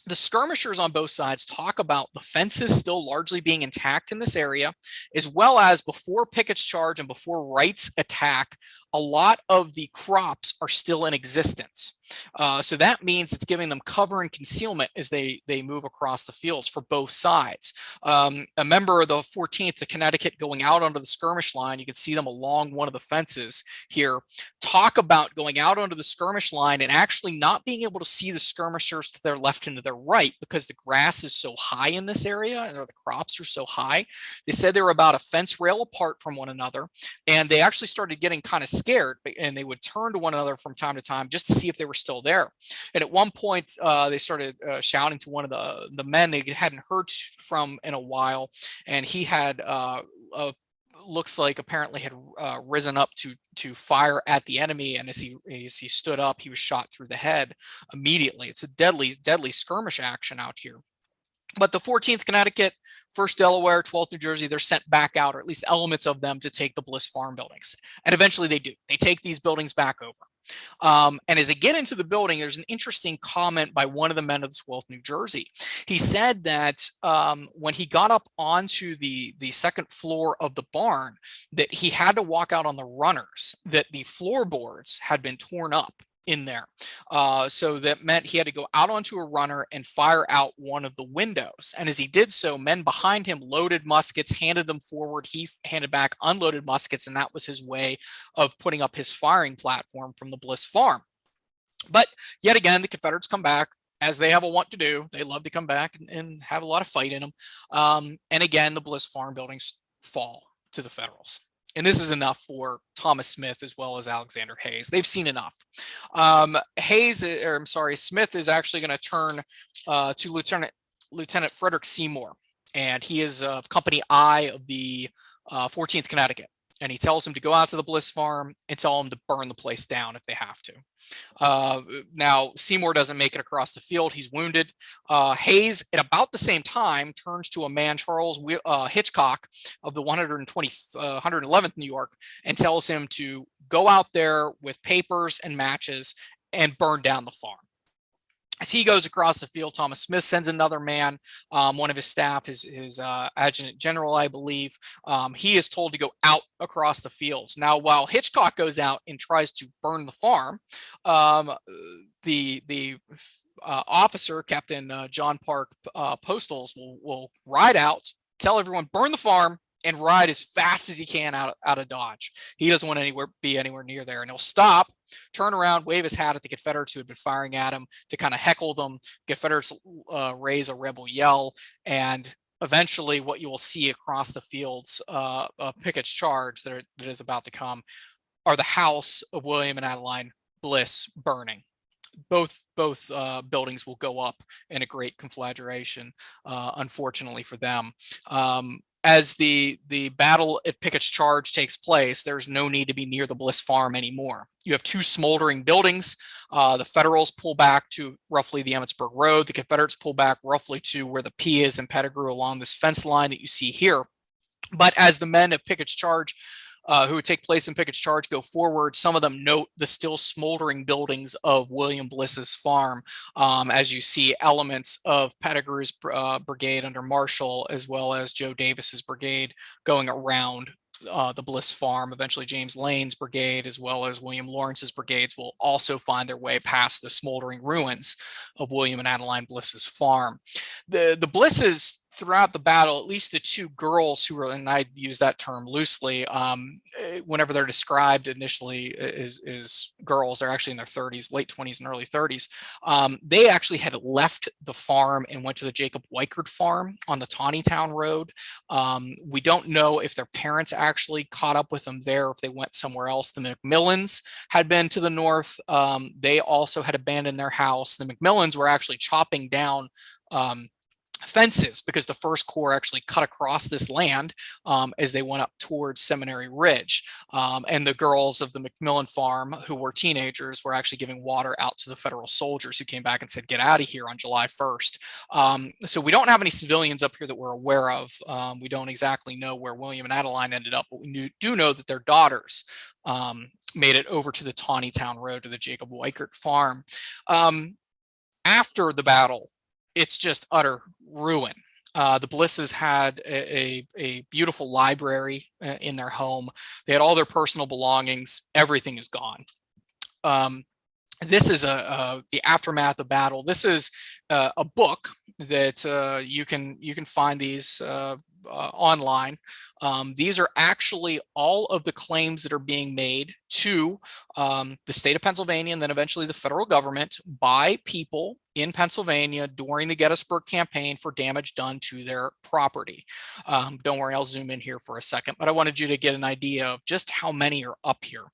the skirmishers on both sides talk about the fences still largely being intact in this area, as well as before Pickets' charge and before Wright's attack, a lot of the crops are still in existence. So that means it's giving them cover and concealment as they move across the fields for both sides. A member of the 14th, the Connecticut, going out onto the skirmish line, you can see them along one of the fences here, talk about going out onto the skirmish line and actually not being able to see the skirmishers to their left and to their right because the grass is so high in this area and the crops are so high. They said they were about a fence rail apart from one another, and they actually started getting kind of scared, and they would turn to one another from time to time just to see if they were still there. And at one point, they started shouting to one of the men they hadn't heard from in a while, and he had looks like apparently had risen up to fire at the enemy, and as he stood up, he was shot through the head immediately. It's a deadly skirmish action out here. But the 14th Connecticut, 1st Delaware, 12th New Jersey, they're sent back out, or at least elements of them, to take the Bliss Farm buildings. And eventually they do. They take these buildings back over. And as they get into the building, there's an interesting comment by one of the men of the 12th New Jersey. He said that when he got up onto the second floor of the barn, that he had to walk out on the runners, that the floorboards had been torn up in there. So that meant he had to go out onto a runner and fire out one of the windows. And as he did so, men behind him loaded muskets, handed them forward. He handed back unloaded muskets, and that was his way of putting up his firing platform from the Bliss Farm. But yet again, the Confederates come back, as they have a want to do. They love to come back and have a lot of fight in them. And again, the Bliss Farm buildings fall to the Federals. And this is enough for Thomas Smith as well as Alexander Hayes. They've seen enough. Smith is actually going to turn to Lieutenant Frederick Seymour, and he is Company I of the 14th Connecticut. And he tells him to go out to the Bliss Farm and tell him to burn the place down if they have to. Now, Seymour doesn't make it across the field. He's wounded. Hayes, at about the same time, turns to a man, Charles Hitchcock of the 111th New York, and tells him to go out there with papers and matches and burn down the farm. As he goes across the field, Thomas Smith sends another man, one of his staff, his adjutant general, I believe. He is told to go out across the fields. Now, while Hitchcock goes out and tries to burn the farm, the officer, Captain John Park Postals, will ride out, tell everyone, burn the farm, and ride as fast as he can out of Dodge. He doesn't want to be anywhere near there, and he'll stop, turn around, wave his hat at the Confederates who had been firing at him to kind of heckle them. Confederates raise a rebel yell, and eventually what you will see across the fields of Pickets' charge that is about to come are the house of William and Adeline Bliss burning. Both buildings will go up in a great conflagration, unfortunately for them. As the battle at Pickets' Charge takes place, there's no need to be near the Bliss Farm anymore. You have two smoldering buildings. The Federals pull back to roughly the Emmitsburg Road. The Confederates pull back roughly to where the P is in Pettigrew along this fence line that you see here. But as the men of Pickets' Charge who would take place in Pickets' Charge go forward, some of them note the still smoldering buildings of William Bliss's farm, as you see elements of Pettigrew's brigade under Marshall, as well as Joe Davis's brigade going around the Bliss Farm. Eventually James Lane's brigade, as well as William Lawrence's brigades, will also find their way past the smoldering ruins of William and Adeline Bliss's farm. The Blisses, throughout the battle, at least the two girls who were, and I use that term loosely, whenever they're described initially as girls, they're actually in their 30s, late 20s and early 30s. They actually had left the farm and went to the Jacob Weichert farm on the Taneytown Road. We don't know if their parents actually caught up with them there, if they went somewhere else. The McMillans had been to the north. They also had abandoned their house. The McMillans were actually chopping down fences because the First Corps actually cut across this land as they went up towards Seminary Ridge. And the girls of the McMillan farm, who were teenagers, were actually giving water out to the Federal soldiers who came back and said, get out of here on July 1st. So we don't have any civilians up here that we're aware of. We don't exactly know where William and Adeline ended up, but we do know that their daughters made it over to the Taneytown Road to the Jacob Weichert farm. After the battle, it's just utter ruin. The Blisses had a beautiful library in their home. They had all their personal belongings. Everything is gone. This is the aftermath of battle. This is a book that you can find these online. These are actually all of the claims that are being made to the state of Pennsylvania and then eventually the federal government by people in Pennsylvania during the Gettysburg campaign for damage done to their property. Don't worry, I'll zoom in here for a second, but I wanted you to get an idea of just how many are up here.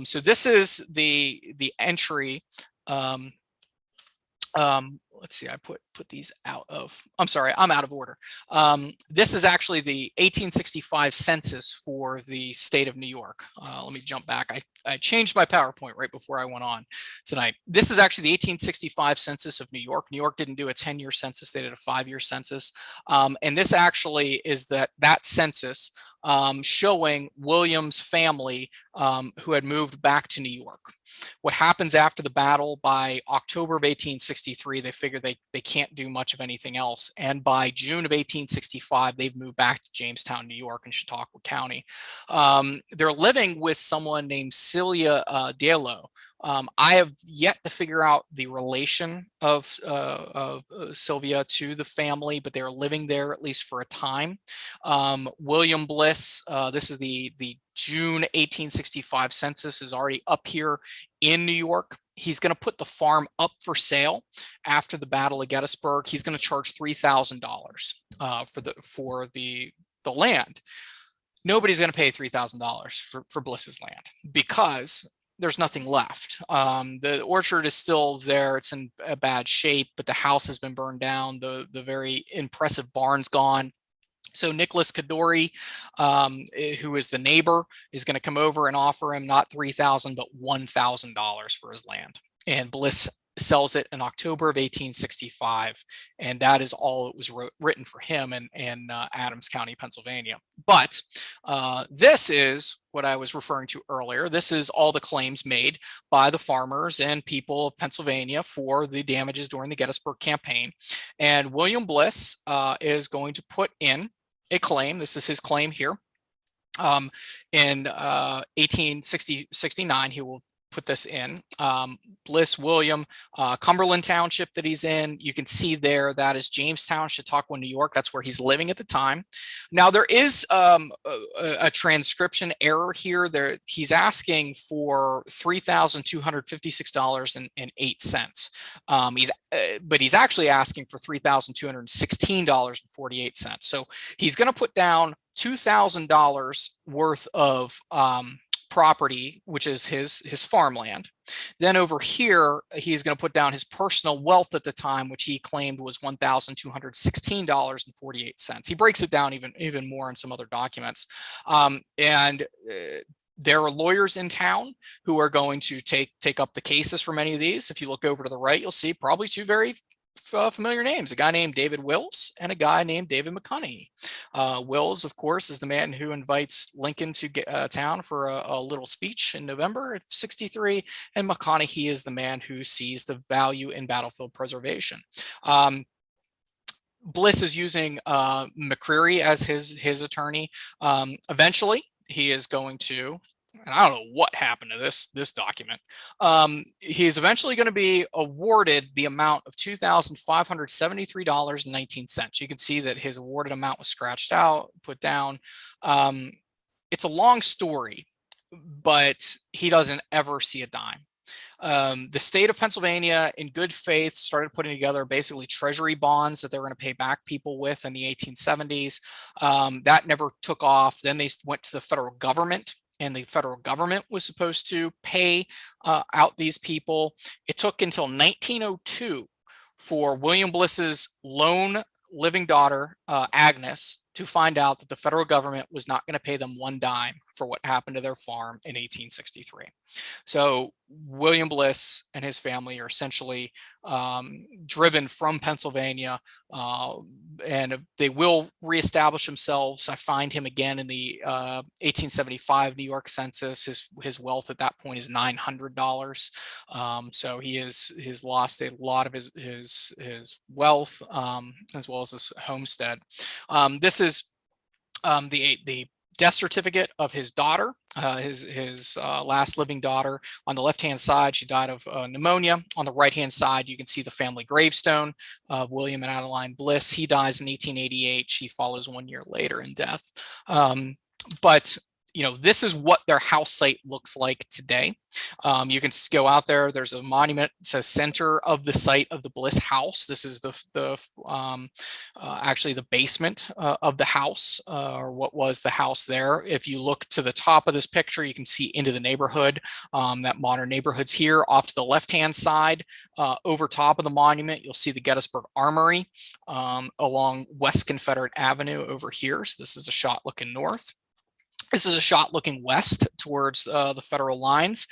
So this is the entry. Let's see, I put these out of, I'm sorry, I'm out of order. This is actually the 1865 census for the state of New York. Let me jump back. I changed my PowerPoint right before I went on tonight. This is actually the 1865 census of New York. New York didn't do a 10-year census, they did a 5-year census. And this actually is that census showing William's family who had moved back to New York. What happens after the battle? By October of 1863, they figure they can't do much of anything else. And by June of 1865, they've moved back to Jamestown, New York in Chautauqua County. They're living with someone named Celia Diallo. I have yet to figure out the relation of Sylvia to the family, but they're living there at least for a time. William Bliss, this is the June 1865 census, is already up here in New York. He's going to put the farm up for sale after the Battle of Gettysburg. He's going to charge $3,000 for the land. Nobody's going to pay $3,000 for Bliss's land because there's nothing left. The orchard is still there. It's in a bad shape, but the house has been burned down. The very impressive barn's gone. So Nicholas Kadori, who is the neighbor, is going to come over and offer him not $3,000 but $1,000 for his land. And Bliss sells it in October of 1865, and that is all it was written for him in Adams County, Pennsylvania. But this is what I was referring to earlier. This is all the claims made by the farmers and people of Pennsylvania for the damages during the Gettysburg campaign. And William Bliss is going to put in a claim. This is his claim here. In 1869, he will put this in. Bliss William, Cumberland Township that he's in, you can see there, that is Jamestown, Chautauqua, New York. That's where he's living at the time. Now there is a transcription error here. He's asking for $3,256.08. But he's actually asking for $3,216.48. So he's going to put down $2,000 worth of property, which is his farmland. Then over here, he's going to put down his personal wealth at the time, which he claimed was $1,216.48. He breaks it down even more in some other documents. There are lawyers in town who are going to take up the cases for many of these. If you look over to the right, you'll see probably two very familiar names, a guy named David Wills and a guy named David McConaughey. Wills, of course, is the man who invites Lincoln to town for a little speech in November of '63, and McConaughey is the man who sees the value in battlefield preservation. Bliss is using McCreary as his attorney. Eventually, he is going to, and I don't know what happened to this document. He is eventually going to be awarded the amount of $2,573.19. You can see that his awarded amount was scratched out, put down. It's a long story, but he doesn't ever see a dime. The state of Pennsylvania, in good faith, started putting together basically treasury bonds that they were going to pay back people with in the 1870s. That never took off. Then they went to the federal government, and the federal government was supposed to pay out these people. It took until 1902 for William Bliss's lone living daughter, Agnes, to find out that the federal government was not going to pay them one dime for what happened to their farm in 1863. So William Bliss and his family are essentially driven from Pennsylvania, and they will reestablish themselves. I find him again in the 1875 New York census. His wealth at that point is $900. So he's lost a lot of his wealth, as well as his homestead. This is the death certificate of his daughter, his last living daughter. On the left-hand side, she died of pneumonia. On the right-hand side, you can see the family gravestone of William and Adeline Bliss. He dies in 1888. She follows 1 year later in death. But this is what their house site looks like today. You can go out there. There's a monument. It says center of the site of the Bliss house. This is actually the basement of the house, or what was the house there. If you look to the top of this picture, you can see into the neighborhood. That modern neighborhood's here. Off to the left-hand side, over top of the monument, you'll see the Gettysburg Armory along West Confederate Avenue over here. So this is a shot looking north. This is a shot looking west towards the federal lines.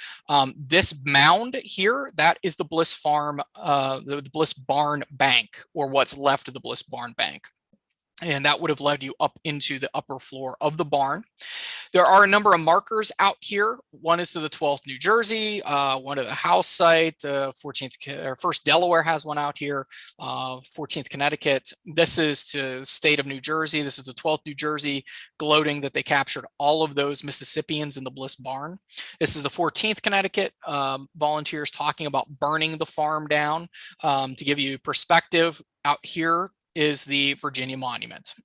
This mound here, that is the Bliss Farm, the Bliss Barn Bank, or what's left of the Bliss Barn Bank. and that would have led you up into the upper floor of the barn. There are a number of markers out here. One is to the 12th New Jersey, one to the house site, 14th, or First Delaware has one out here, 14th Connecticut. This is to the state of New Jersey. This is the 12th New Jersey, gloating that they captured all of those Mississippians in the Bliss Barn. This is the 14th Connecticut, volunteers talking about burning the farm down. To give you perspective, out here is the Virginia Monument.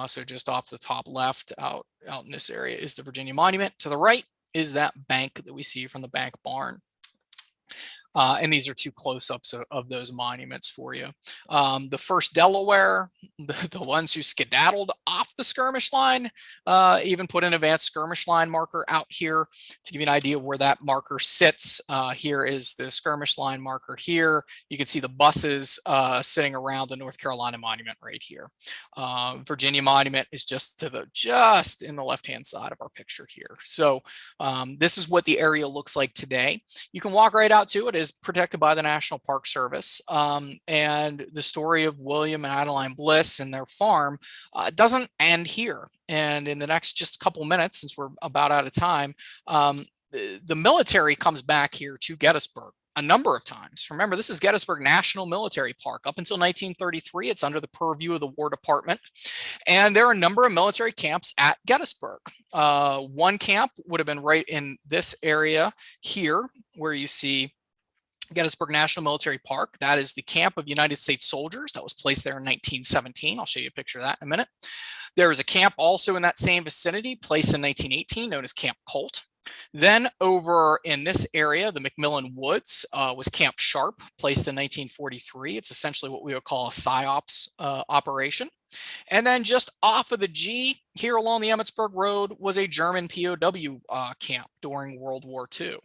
So just off the top left, out in this area is the Virginia Monument. To the right is that bank that we see from the bank barn. And these are two close-ups of those monuments for you. The First Delaware, the ones who skedaddled off the skirmish line, even put an advanced skirmish line marker out here to give you an idea of where that marker sits. Here is the skirmish line marker here. You can see the buses sitting around the North Carolina Monument right here. Virginia Monument is just in the left-hand side of our picture here. So this is what the area looks like today. You can walk right out to it. Is protected by the National Park Service, and the story of William and Adeline Bliss and their farm doesn't end here. And in the next just a couple minutes, since we're about out of time, the military comes back here to Gettysburg a number of times. Remember, this is Gettysburg National Military Park. Up until 1933, it's under the purview of the War Department. And there are a number of military camps at Gettysburg. One camp would have been right in this area here, where you see Gettysburg National Military Park. That is the camp of United States soldiers that was placed there in 1917. I'll show you a picture of that in a minute. There was a camp also in that same vicinity placed in 1918 known as Camp Colt. Then over in this area, the McMillan Woods was Camp Sharp, placed in 1943. It's essentially what we would call a PSYOPS operation. And then just off of the G here along the Emmitsburg Road was a German POW camp during World War II.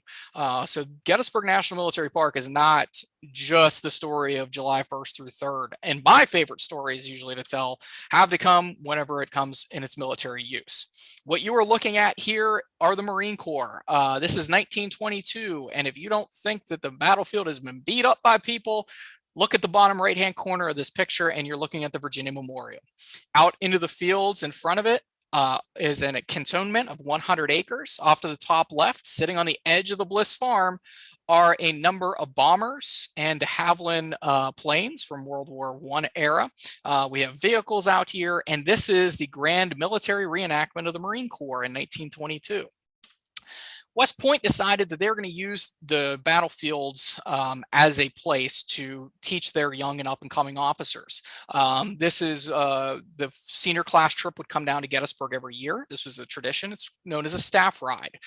So Gettysburg National Military Park is not just the story of July 1st through 3rd. And my favorite stories usually to tell have to come whenever it comes in its military use. What you are looking at here are the Marine Corps. This is 1922. And if you don't think that the battlefield has been beat up by people, look at the bottom right-hand corner of this picture, and you're looking at the Virginia Memorial. Out into the fields in front of it is a cantonment of 100 acres. Off to the top left, sitting on the edge of the Bliss Farm, are a number of bombers and de Havilland planes from World War I era. We have vehicles out here, and this is the grand military reenactment of the Marine Corps in 1922. West Point decided that they were going to use the battlefields as a place to teach their young and up-and-coming officers. This is the senior class trip would come down to Gettysburg every year. This was a tradition. It's known as a staff ride.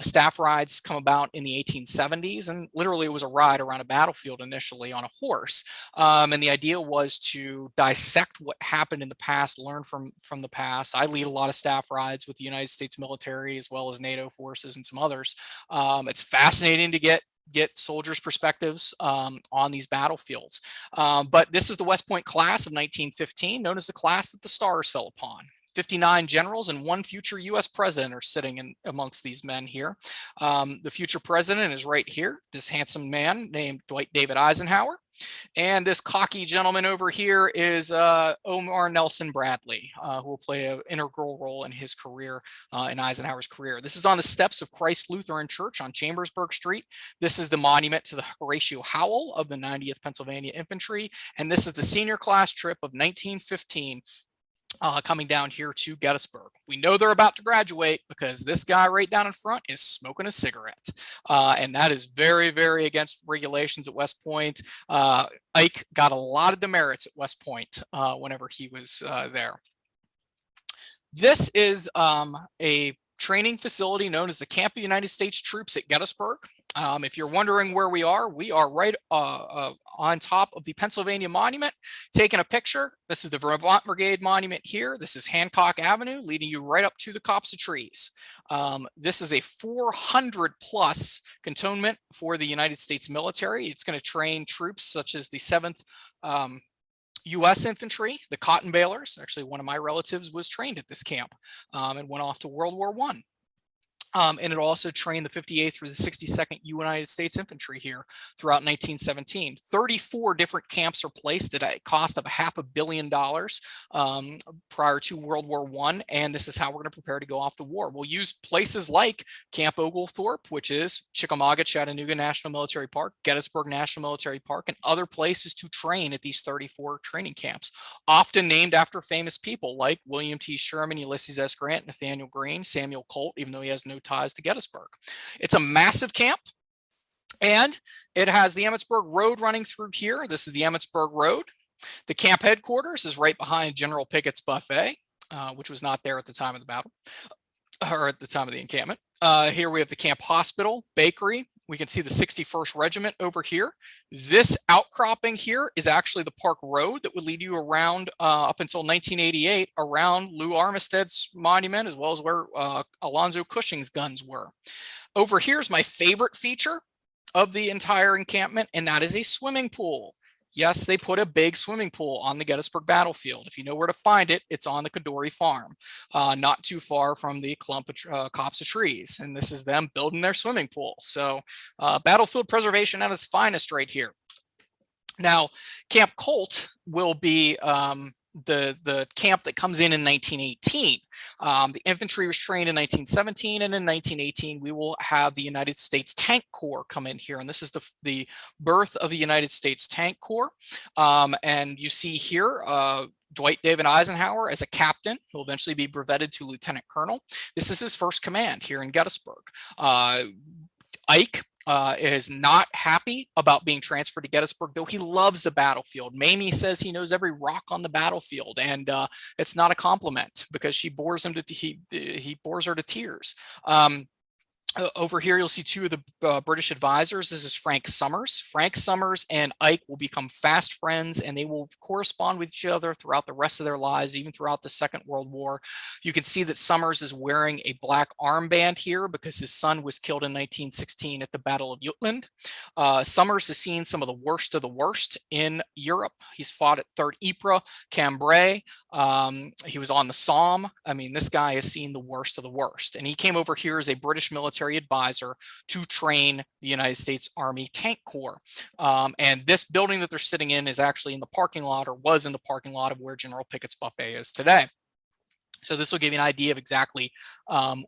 Staff rides come about in the 1870s, and literally it was a ride around a battlefield initially on a horse. And the idea was to dissect what happened in the past, learn from the past. I lead a lot of staff rides with the United States military as well as NATO forces and some others. It's fascinating to get soldiers' perspectives on these battlefields. But this is the West Point class of 1915, known as the class that the stars fell upon. 59 generals and one future U.S. president are sitting in amongst these men here. The future president is right here, this handsome man named Dwight David Eisenhower. And this cocky gentleman over here is Omar Nelson Bradley, who will play an integral role in his career, in Eisenhower's career. This is on the steps of Christ Lutheran Church on Chambersburg Street. This is the monument to the Horatio Howell of the 90th Pennsylvania Infantry. And this is the senior class trip of 1915. Coming down here to Gettysburg. We know they're about to graduate because this guy right down in front is smoking a cigarette. And that is very, very against regulations at West Point. Ike got a lot of demerits at West Point whenever he was there. This is a training facility known as the Camp of United States Troops at Gettysburg. If you're wondering where we are right on top of the Pennsylvania Monument, taking a picture. This is the Vermont Brigade Monument here. This is Hancock Avenue, leading you right up to the copse of trees. This is a 400 plus cantonment for the United States military. It's going to train troops such as the 7th U.S. Infantry, the Cotton Balers. Actually, one of my relatives was trained at this camp and went off to World War I. And it also trained the 58th through the 62nd United States Infantry here throughout 1917. 34 different camps are placed at a cost of $500 million prior to World War I. And this is how we're going to prepare to go off the war. We'll use places like Camp Oglethorpe, which is Chickamauga, Chattanooga National Military Park, Gettysburg National Military Park, and other places to train at these 34 training camps, often named after famous people like William T. Sherman, Ulysses S. Grant, Nathaniel Greene, Samuel Colt, even though he has no ties to Gettysburg. It's a massive camp, and it has the Emmitsburg Road running through here. This is the Emmitsburg Road. The camp headquarters is right behind General Pickets buffet, which was not there at the time of the battle, or at the time of the encampment. Here we have the camp hospital, bakery. We can see the 61st Regiment over here. This outcropping here is actually the Park Road that would lead you around up until 1988 around Lou Armistead's monument, as well as where Alonzo Cushing's guns were. Over here is my favorite feature of the entire encampment, and that is a swimming pool. Yes, they put a big swimming pool on the Gettysburg battlefield. If you know where to find it, it's on the Kadori farm, not too far from the clump of copse of trees. And this is them building their swimming pool. So battlefield preservation at its finest right here. Now, Camp Colt will be the camp that comes in 1918. The infantry was trained in 1917, and in 1918 we will have the United States Tank Corps come in here, and this is the birth of the United States Tank Corps. And you see here Dwight David Eisenhower as a captain. He'll eventually be brevetted to lieutenant colonel. This is his first command here in Gettysburg. Ike is not happy about being transferred to Gettysburg, though he loves the battlefield. Mamie says he knows every rock on the battlefield, and it's not a compliment because she bores him to he bores her to tears. Over here, you'll see two of the British advisors. This is Frank Summers. Frank Summers and Ike will become fast friends, and they will correspond with each other throughout the rest of their lives, even throughout the Second World War. You can see that Summers is wearing a black armband here because his son was killed in 1916 at the Battle of Jutland. Summers has seen some of the worst in Europe. He's fought at 3rd Ypres, Cambrai. He was on the Somme. I mean, this guy has seen the worst of the worst, and he came over here as a British military advisor to train the United States Army Tank Corps. And this building that they're sitting in is actually in the parking lot, or was in the parking lot, of where General Pickets buffet is today. So this will give you an idea of exactly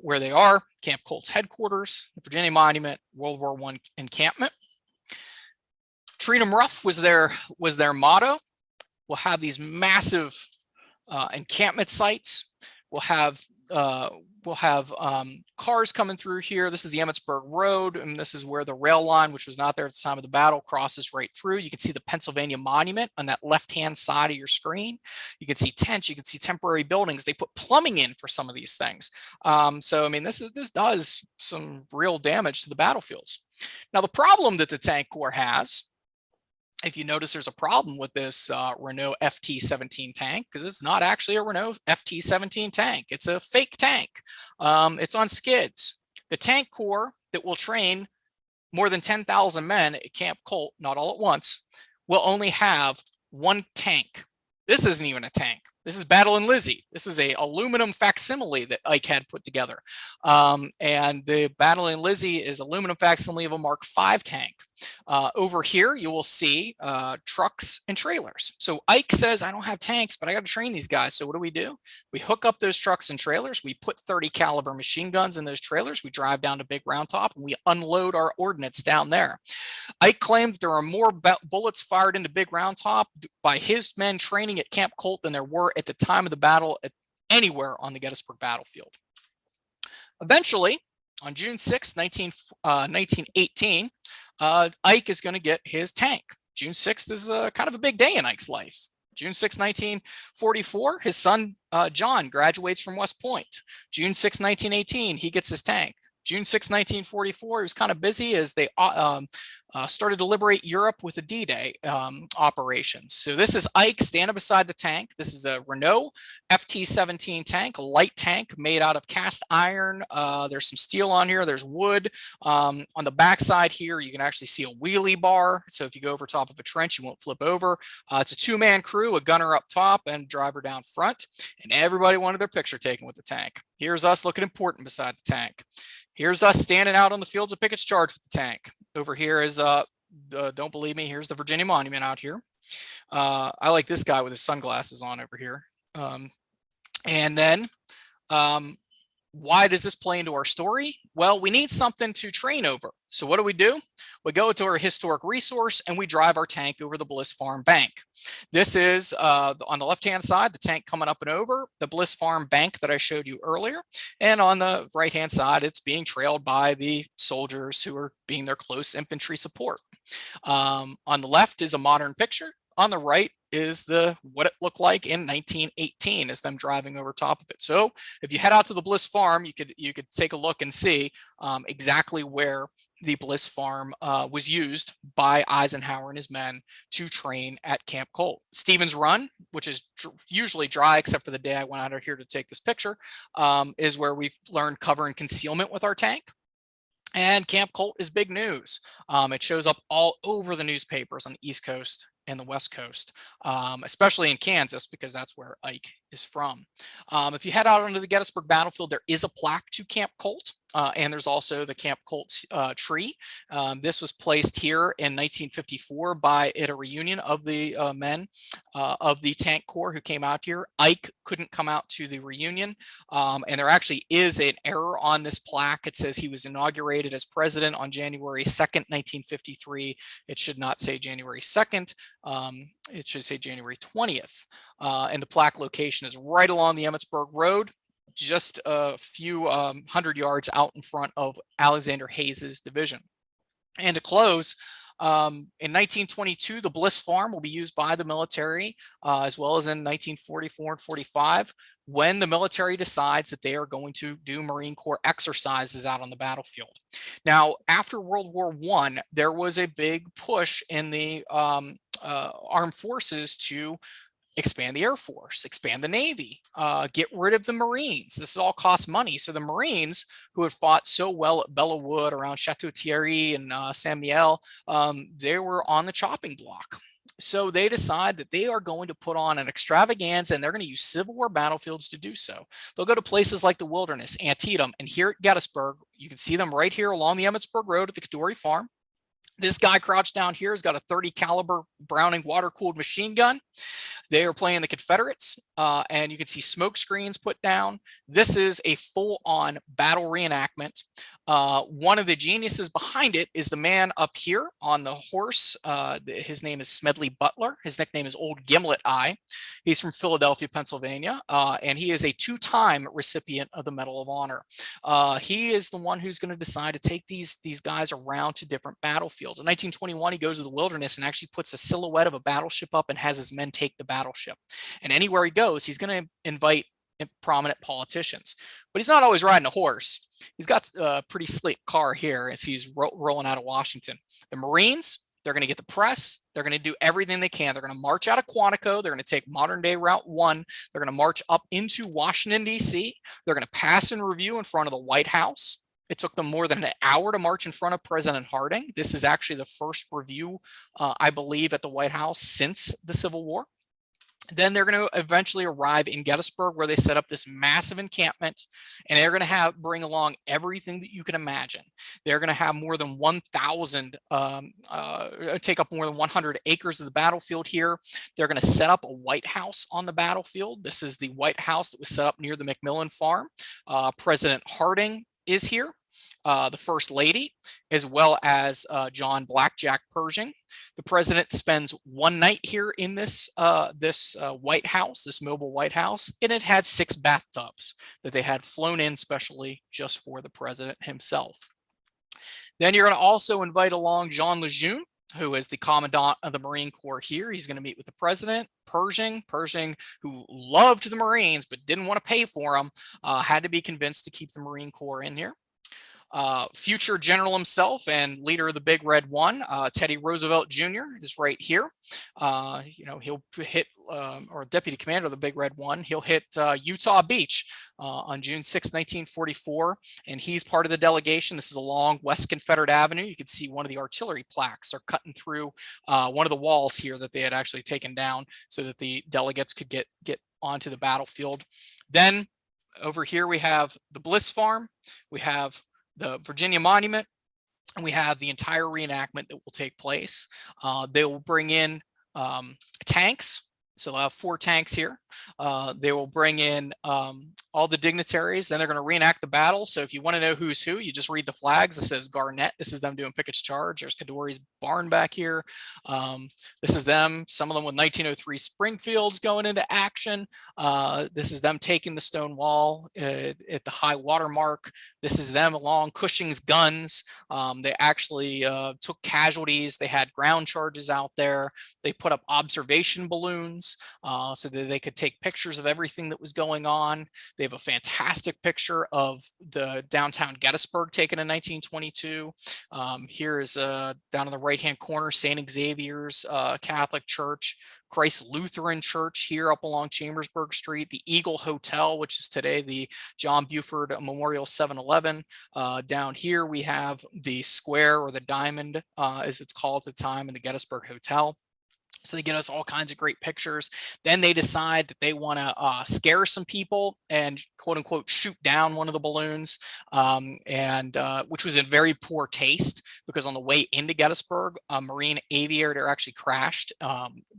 where they are. Camp Colt's headquarters, the Virginia Monument, World War I encampment. Treat 'em rough was their motto. We'll have these massive encampment sites. We'll have cars coming through here. This is the Emmitsburg Road, and this is where the rail line, which was not there at the time of the battle, crosses right through. You can see the Pennsylvania Monument on that left-hand side of your screen. You can see tents, you can see temporary buildings. They put plumbing in for some of these things. So, I mean, this does some real damage to the battlefields. Now, the problem that the Tank Corps has, if you notice, there's a problem with this Renault FT-17 tank, because it's not actually a Renault FT-17 tank. It's a fake tank. It's on skids. The Tank Corps that will train more than 10,000 men at Camp Colt, not all at once, will only have one tank. This isn't even a tank. This is Battle and Lizzie. This is a aluminum facsimile that Ike had put together. And the Battle and Lizzie is aluminum facsimile of a Mark V tank. Over here, you will see trucks and trailers. So Ike says, I don't have tanks, but I got to train these guys. So what do? We hook up those trucks and trailers. We put 30 caliber machine guns in those trailers. We drive down to Big Round Top, and we unload our ordnance down there. Ike claims there are more bullets fired into Big Round Top by his men training at Camp Colt than there were at the time of the battle anywhere on the Gettysburg battlefield. Eventually, on June 6, 1918, Ike is going to get his tank. June 6th is kind of a big day in Ike's life. June 6, 1944, his son, John, graduates from West Point. June 6, 1918, he gets his tank. June 6, 1944, he was kind of busy as they started to liberate Europe with the D-Day operations. So this is Ike standing beside the tank. This is a Renault FT-17 tank, a light tank made out of cast iron. There's some steel on here. There's wood. On the backside here, you can actually see a wheelie bar. So if you go over top of a trench, you won't flip over. It's a two-man crew, a gunner up top and driver down front. And everybody wanted their picture taken with the tank. Here's us looking important beside the tank. Here's us standing out on the fields of Pickets charged with the tank. Over here is, don't believe me, here's the Virginia Monument out here. I like this guy with his sunglasses on over here. And then, why does this play into our story? Well, we need something to train over. So what do? We go to our historic resource and we drive our tank over the Bliss Farm bank. This is on the left-hand side, the tank coming up and over the Bliss Farm bank that I showed you earlier. And on the right-hand side, it's being trailed by the soldiers who are being their close infantry support. On the left is a modern picture. On the right is what it looked like in 1918 as them driving over top of it. So if you head out to the Bliss Farm, you could take a look and see exactly where the Bliss Farm was used by Eisenhower and his men to train at Camp Colt. Stevens Run, which is usually dry except for the day I went out here to take this picture, is where we've learned cover and concealment with our tank. And Camp Colt is big news. It shows up all over the newspapers on the East Coast and the West Coast, especially in Kansas, because that's where Ike is from. If you head out onto the Gettysburg battlefield, there is a plaque to Camp Colt, and there's also the Camp Colt tree. This was placed here in 1954 at a reunion of the men of the Tank Corps who came out here. Ike couldn't come out to the reunion, and there actually is an error on this plaque. It says he was inaugurated as president on January 2nd, 1953. It should not say January 2nd. It should say January 20th. And the plaque location is right along the Emmitsburg Road, just a few hundred yards out in front of Alexander Hayes's division. And to close, in 1922, the Bliss Farm will be used by the military, as well as in 1944 and 45, when the military decides that they are going to do Marine Corps exercises out on the battlefield. Now, after World War I, there was a big push in the armed forces to expand the Air Force, expand the Navy, get rid of the Marines. This all costs money. So the Marines, who had fought so well at Belleau Wood around Chateau Thierry and Saint Mihiel, they were on the chopping block. So they decide that they are going to put on an extravaganza and they're going to use Civil War battlefields to do so. They'll go to places like the Wilderness, Antietam, and here at Gettysburg. You can see them right here along the Emmitsburg Road at the Kadoorie Farm. This guy crouched down here has got a 30 caliber Browning water-cooled machine gun. They are playing the Confederates, and you can see smoke screens put down. This is a full-on battle reenactment. One of the geniuses behind it is the man up here on the horse. His name is Smedley Butler. His nickname is Old Gimlet Eye. He's from Philadelphia, Pennsylvania, and he is a two-time recipient of the Medal of Honor. He is the one who's going to decide to take these guys around to different battlefields. In 1921, he goes to the Wilderness and actually puts a silhouette of a battleship up and has his men take the battleship. And anywhere he goes, he's going to invite prominent politicians, but he's not always riding a horse. He's got a pretty sleek car here as he's rolling out of Washington. The Marines, they're going to get the press. They're going to do everything they can. They're going to march out of Quantico. They're going to take modern day Route 1. They're going to march up into Washington, D.C. They're going to pass and review in front of the White House. It took them more than an hour to march in front of President Harding. This is actually the first review, I believe, at the White House since the Civil War. Then they're going to eventually arrive in Gettysburg, where they set up this massive encampment, and they're going to bring along everything that you can imagine. They're going to have more than 1,000, take up more than 100 acres of the battlefield here. They're going to set up a White House on the battlefield. This is the White House that was set up near the McMillan Farm. President Harding is here. The First Lady, as well as John Blackjack Pershing. The president spends one night here in this White House, this mobile White House, and it had 6 bathtubs that they had flown in specially just for the president himself. Then you're going to also invite along Jean Lejeune, who is the commandant of the Marine Corps here. He's going to meet with the president. Pershing, who loved the Marines but didn't want to pay for them, had to be convinced to keep the Marine Corps in here. Future general himself and leader of the Big Red One, Teddy Roosevelt Jr. is right here. He'll hit, or deputy commander of the Big Red One, he'll hit Utah Beach on June 6, 1944, and he's part of the delegation. This is along West Confederate Avenue. You can see one of the artillery plaques are cutting through one of the walls here that they had actually taken down so that the delegates could get onto the battlefield. Then over here we have the Bliss Farm, we have the Virginia Monument, and we have the entire reenactment that will take place. They will bring in tanks. So they'll have 4 tanks here. They will bring in all the dignitaries. Then they're going to reenact the battle. So if you want to know who's who, you just read the flags. It says Garnett. This is them doing Pickets charge. There's Kadori's barn back here. This is them, some of them with 1903 Springfields going into action. This is them taking the stone wall at the high water mark. This is them along Cushing's guns. They actually took casualties. They had ground charges out there. They put up observation balloons so that they could take pictures of everything that was going on. They have a fantastic picture of the downtown Gettysburg taken in 1922. Here is down in the right-hand corner, St. Xavier's Catholic Church, Christ Lutheran Church here up along Chambersburg Street, the Eagle Hotel, which is today the John Buford Memorial 7-Eleven. Down here we have the Square, or the Diamond as it's called at the time, in the Gettysburg Hotel. So they get us all kinds of great pictures. Then they decide that they want to scare some people and quote unquote shoot down one of the balloons, which was in very poor taste, because on the way into Gettysburg, a Marine aviator actually crashed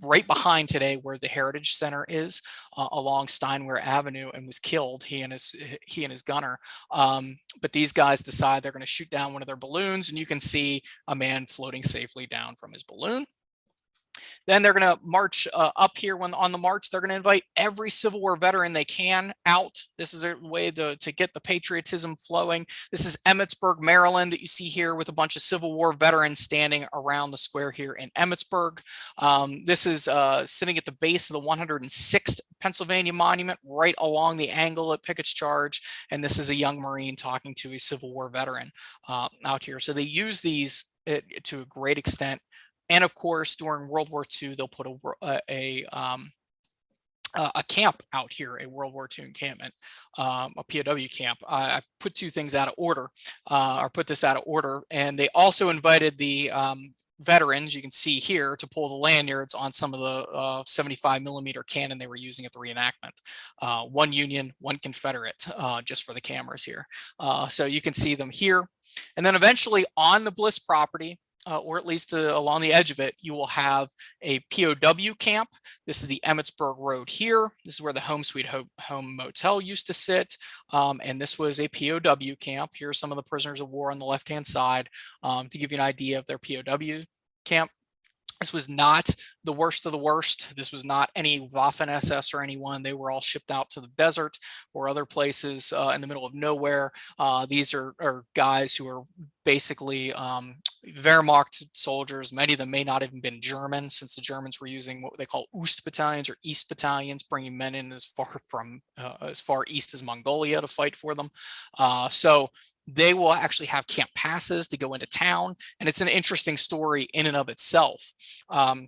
right behind today where the Heritage Center is, along Steinwehr Avenue, and was killed, he and his gunner. But these guys decide they're going to shoot down one of their balloons, and you can see a man floating safely down from his balloon. Then they're going to march up here. When on the march, they're going to invite every Civil War veteran they can out. This is a way to get the patriotism flowing. This is Emmitsburg, Maryland, that you see here, with a bunch of Civil War veterans standing around the square here in Emmitsburg. This is sitting at the base of the 106th Pennsylvania Monument, right along the angle at Pickets charge. And this is a young Marine talking to a Civil War veteran out here. So they use these to a great extent. And of course, during World War II, they'll put a camp out here, a World War II encampment, a POW camp. I put two things out of order, or put this out of order. And they also invited the veterans, you can see here, to pull the lanyards on some of the 75 millimeter cannon they were using at the reenactment. One Union, one Confederate, just for the cameras here. So you can see them here. And then eventually on the Bliss property, or at least along the edge of it, you will have a POW camp. This is the Emmitsburg Road here. This is where the Home Sweet Home Motel used to sit. And this was a POW camp. Here are some of the prisoners of war on the left-hand side, to give you an idea of their POW camp. This was not the worst of the worst. This was not any Waffen-SS or anyone. They were all shipped out to the desert or other places in the middle of nowhere. These are guys who are basically Wehrmacht soldiers. Many of them may not have even been German, since the Germans were using what they call Ost battalions or East battalions, bringing men in as far east as Mongolia to fight for them. So they will actually have camp passes to go into town, and it's an interesting story in and of itself. And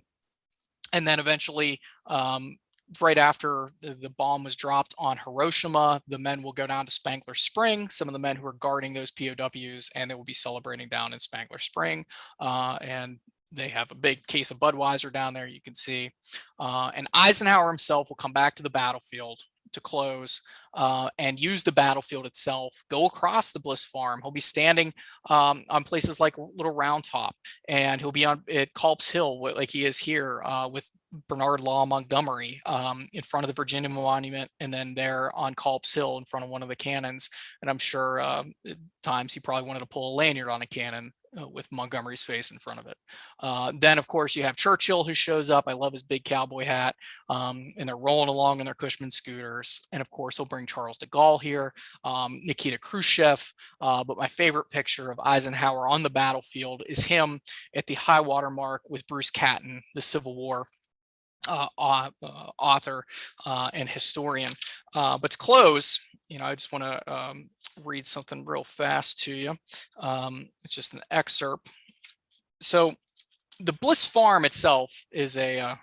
then eventually, right after the bomb was dropped on Hiroshima, the men will go down to Spangler Spring, some of the men who are guarding those POWs, and they will be celebrating down in Spangler Spring. And they have a big case of Budweiser down there, you can see. And Eisenhower himself will come back to the battlefield to close and use the battlefield itself, go across the Bliss Farm. He'll be standing on places like Little Round Top, and he'll be at Culp's Hill, like he is here, with Bernard Law Montgomery in front of the Virginia Monument, and then there on Culp's Hill in front of one of the cannons. And I'm sure at times he probably wanted to pull a lanyard on a cannon with Montgomery's face in front of it. Then, of course, you have Churchill, who shows up. I love his big cowboy hat. And they're rolling along in their Cushman scooters. And of course, he'll bring Charles de Gaulle here, Nikita Khrushchev. But my favorite picture of Eisenhower on the battlefield is him at the high water mark with Bruce Catton, the Civil War author and historian. But to close, I just want to read something real fast to you. It's just an excerpt. So the Bliss Farm itself is the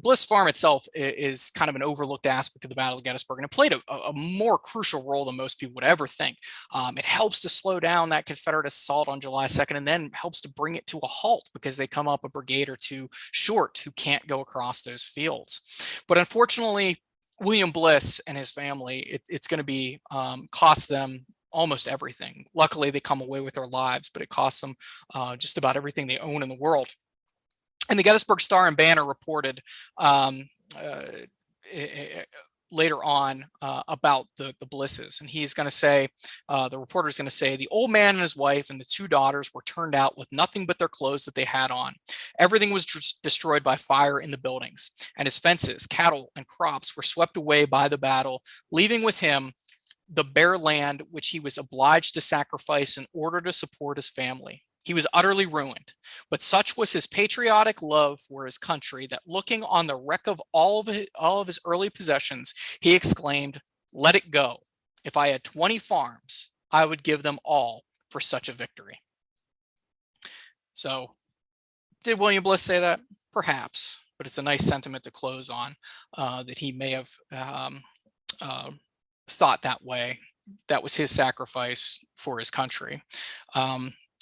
Bliss Farm itself is kind of an overlooked aspect of the Battle of Gettysburg, and it played a more crucial role than most people would ever think. It helps to slow down that Confederate assault on July 2nd, and then helps to bring it to a halt because they come up a brigade or two short who can't go across those fields. But unfortunately, William Bliss and his family, it's going to be cost them almost everything. Luckily, they come away with their lives, but it costs them just about everything they own in the world. And the Gettysburg Star and Banner reported later on about the Blisses. And he's going to say, the reporter is going to say, the old man and his wife and the two daughters were turned out with nothing but their clothes that they had on. Everything was destroyed by fire in the buildings, and his fences, cattle, and crops were swept away by the battle, leaving with him the bare land which he was obliged to sacrifice in order to support his family. He was utterly ruined, but such was his patriotic love for his country that looking on the wreck of all of his early possessions, he exclaimed, "Let it go. If I had 20 farms, I would give them all for such a victory." So did William Bliss say that? Perhaps, but it's a nice sentiment to close on, that he may have thought that way. That was his sacrifice for his country.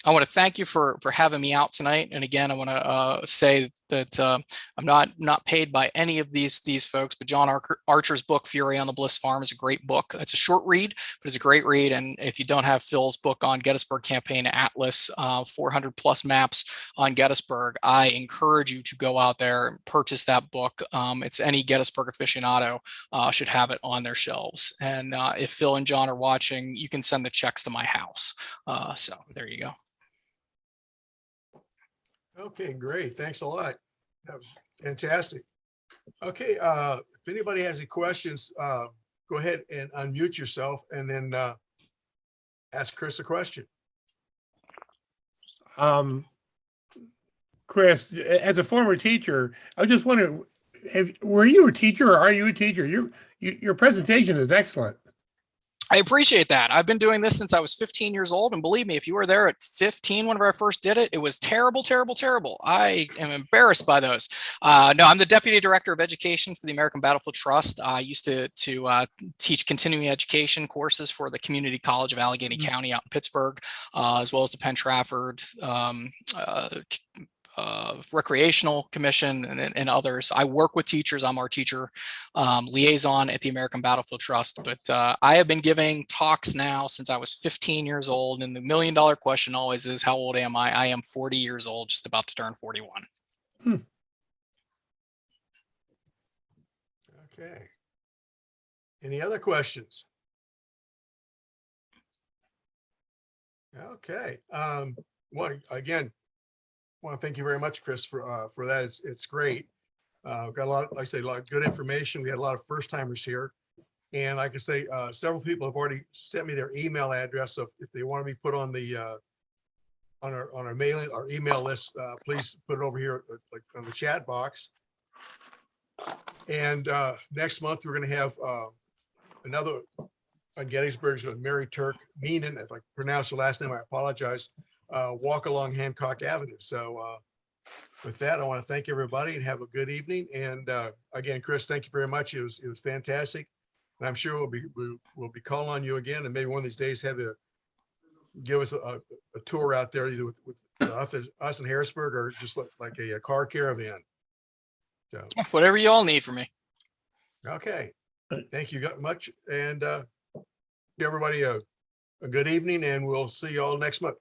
I want to thank you for having me out tonight. And again, I want to say that I'm not paid by any of these folks, but John Archer's book, Fury on the Bliss Farm, is a great book. It's a short read, but it's a great read. And if you don't have Phil's book on Gettysburg Campaign Atlas, 400 plus maps on Gettysburg, I encourage you to go out there and purchase that book. It's any Gettysburg aficionado should have it on their shelves. And if Phil and John are watching, you can send the checks to my house. So there you go. Okay, great. Thanks a lot. That was fantastic. Okay, if anybody has any questions, go ahead and unmute yourself and then ask Chris a question. Chris, as a former teacher, I was just wondering, were you a teacher or are you a teacher? Your presentation is excellent. I appreciate that. I've been doing this since I was 15 years old. And believe me, if you were there at 15, whenever I first did it, it was terrible, terrible, terrible. I am embarrassed by those. No, I'm the Deputy Director of Education for the American Battlefield Trust. I used to teach continuing education courses for the Community College of Allegheny County out in Pittsburgh, as well as the Penn Trafford Recreational Commission and others. I work with teachers. I'm our teacher liaison at the American Battlefield Trust, but I have been giving talks now since I was 15 years old. And the $1 million question always is, how old am I? I am 40 years old, just about to turn 41. Okay. Any other questions? Okay. Again, I want to thank you very much, Chris, for that. It's great. Got a lot, like I say, a lot of good information. We had a lot of first timers here, and like I say, several people have already sent me their email address. So if they want to be put on the on our mailing or email list, please put it over here, like on the chat box. And next month we're going to have another on Gettysburg's with Mary Turk Meenan. If I pronounce the last name, I apologize. Walk along Hancock Avenue. So with that, I want to thank everybody and have a good evening. And again, Chris, thank you very much. It was fantastic. And I'm sure we'll be calling on you again, and maybe one of these days give us a tour out there, either with us in Harrisburg or just like a car caravan. So whatever you all need from me. Okay. Thank you much. And give everybody a good evening, and we'll see you all next month.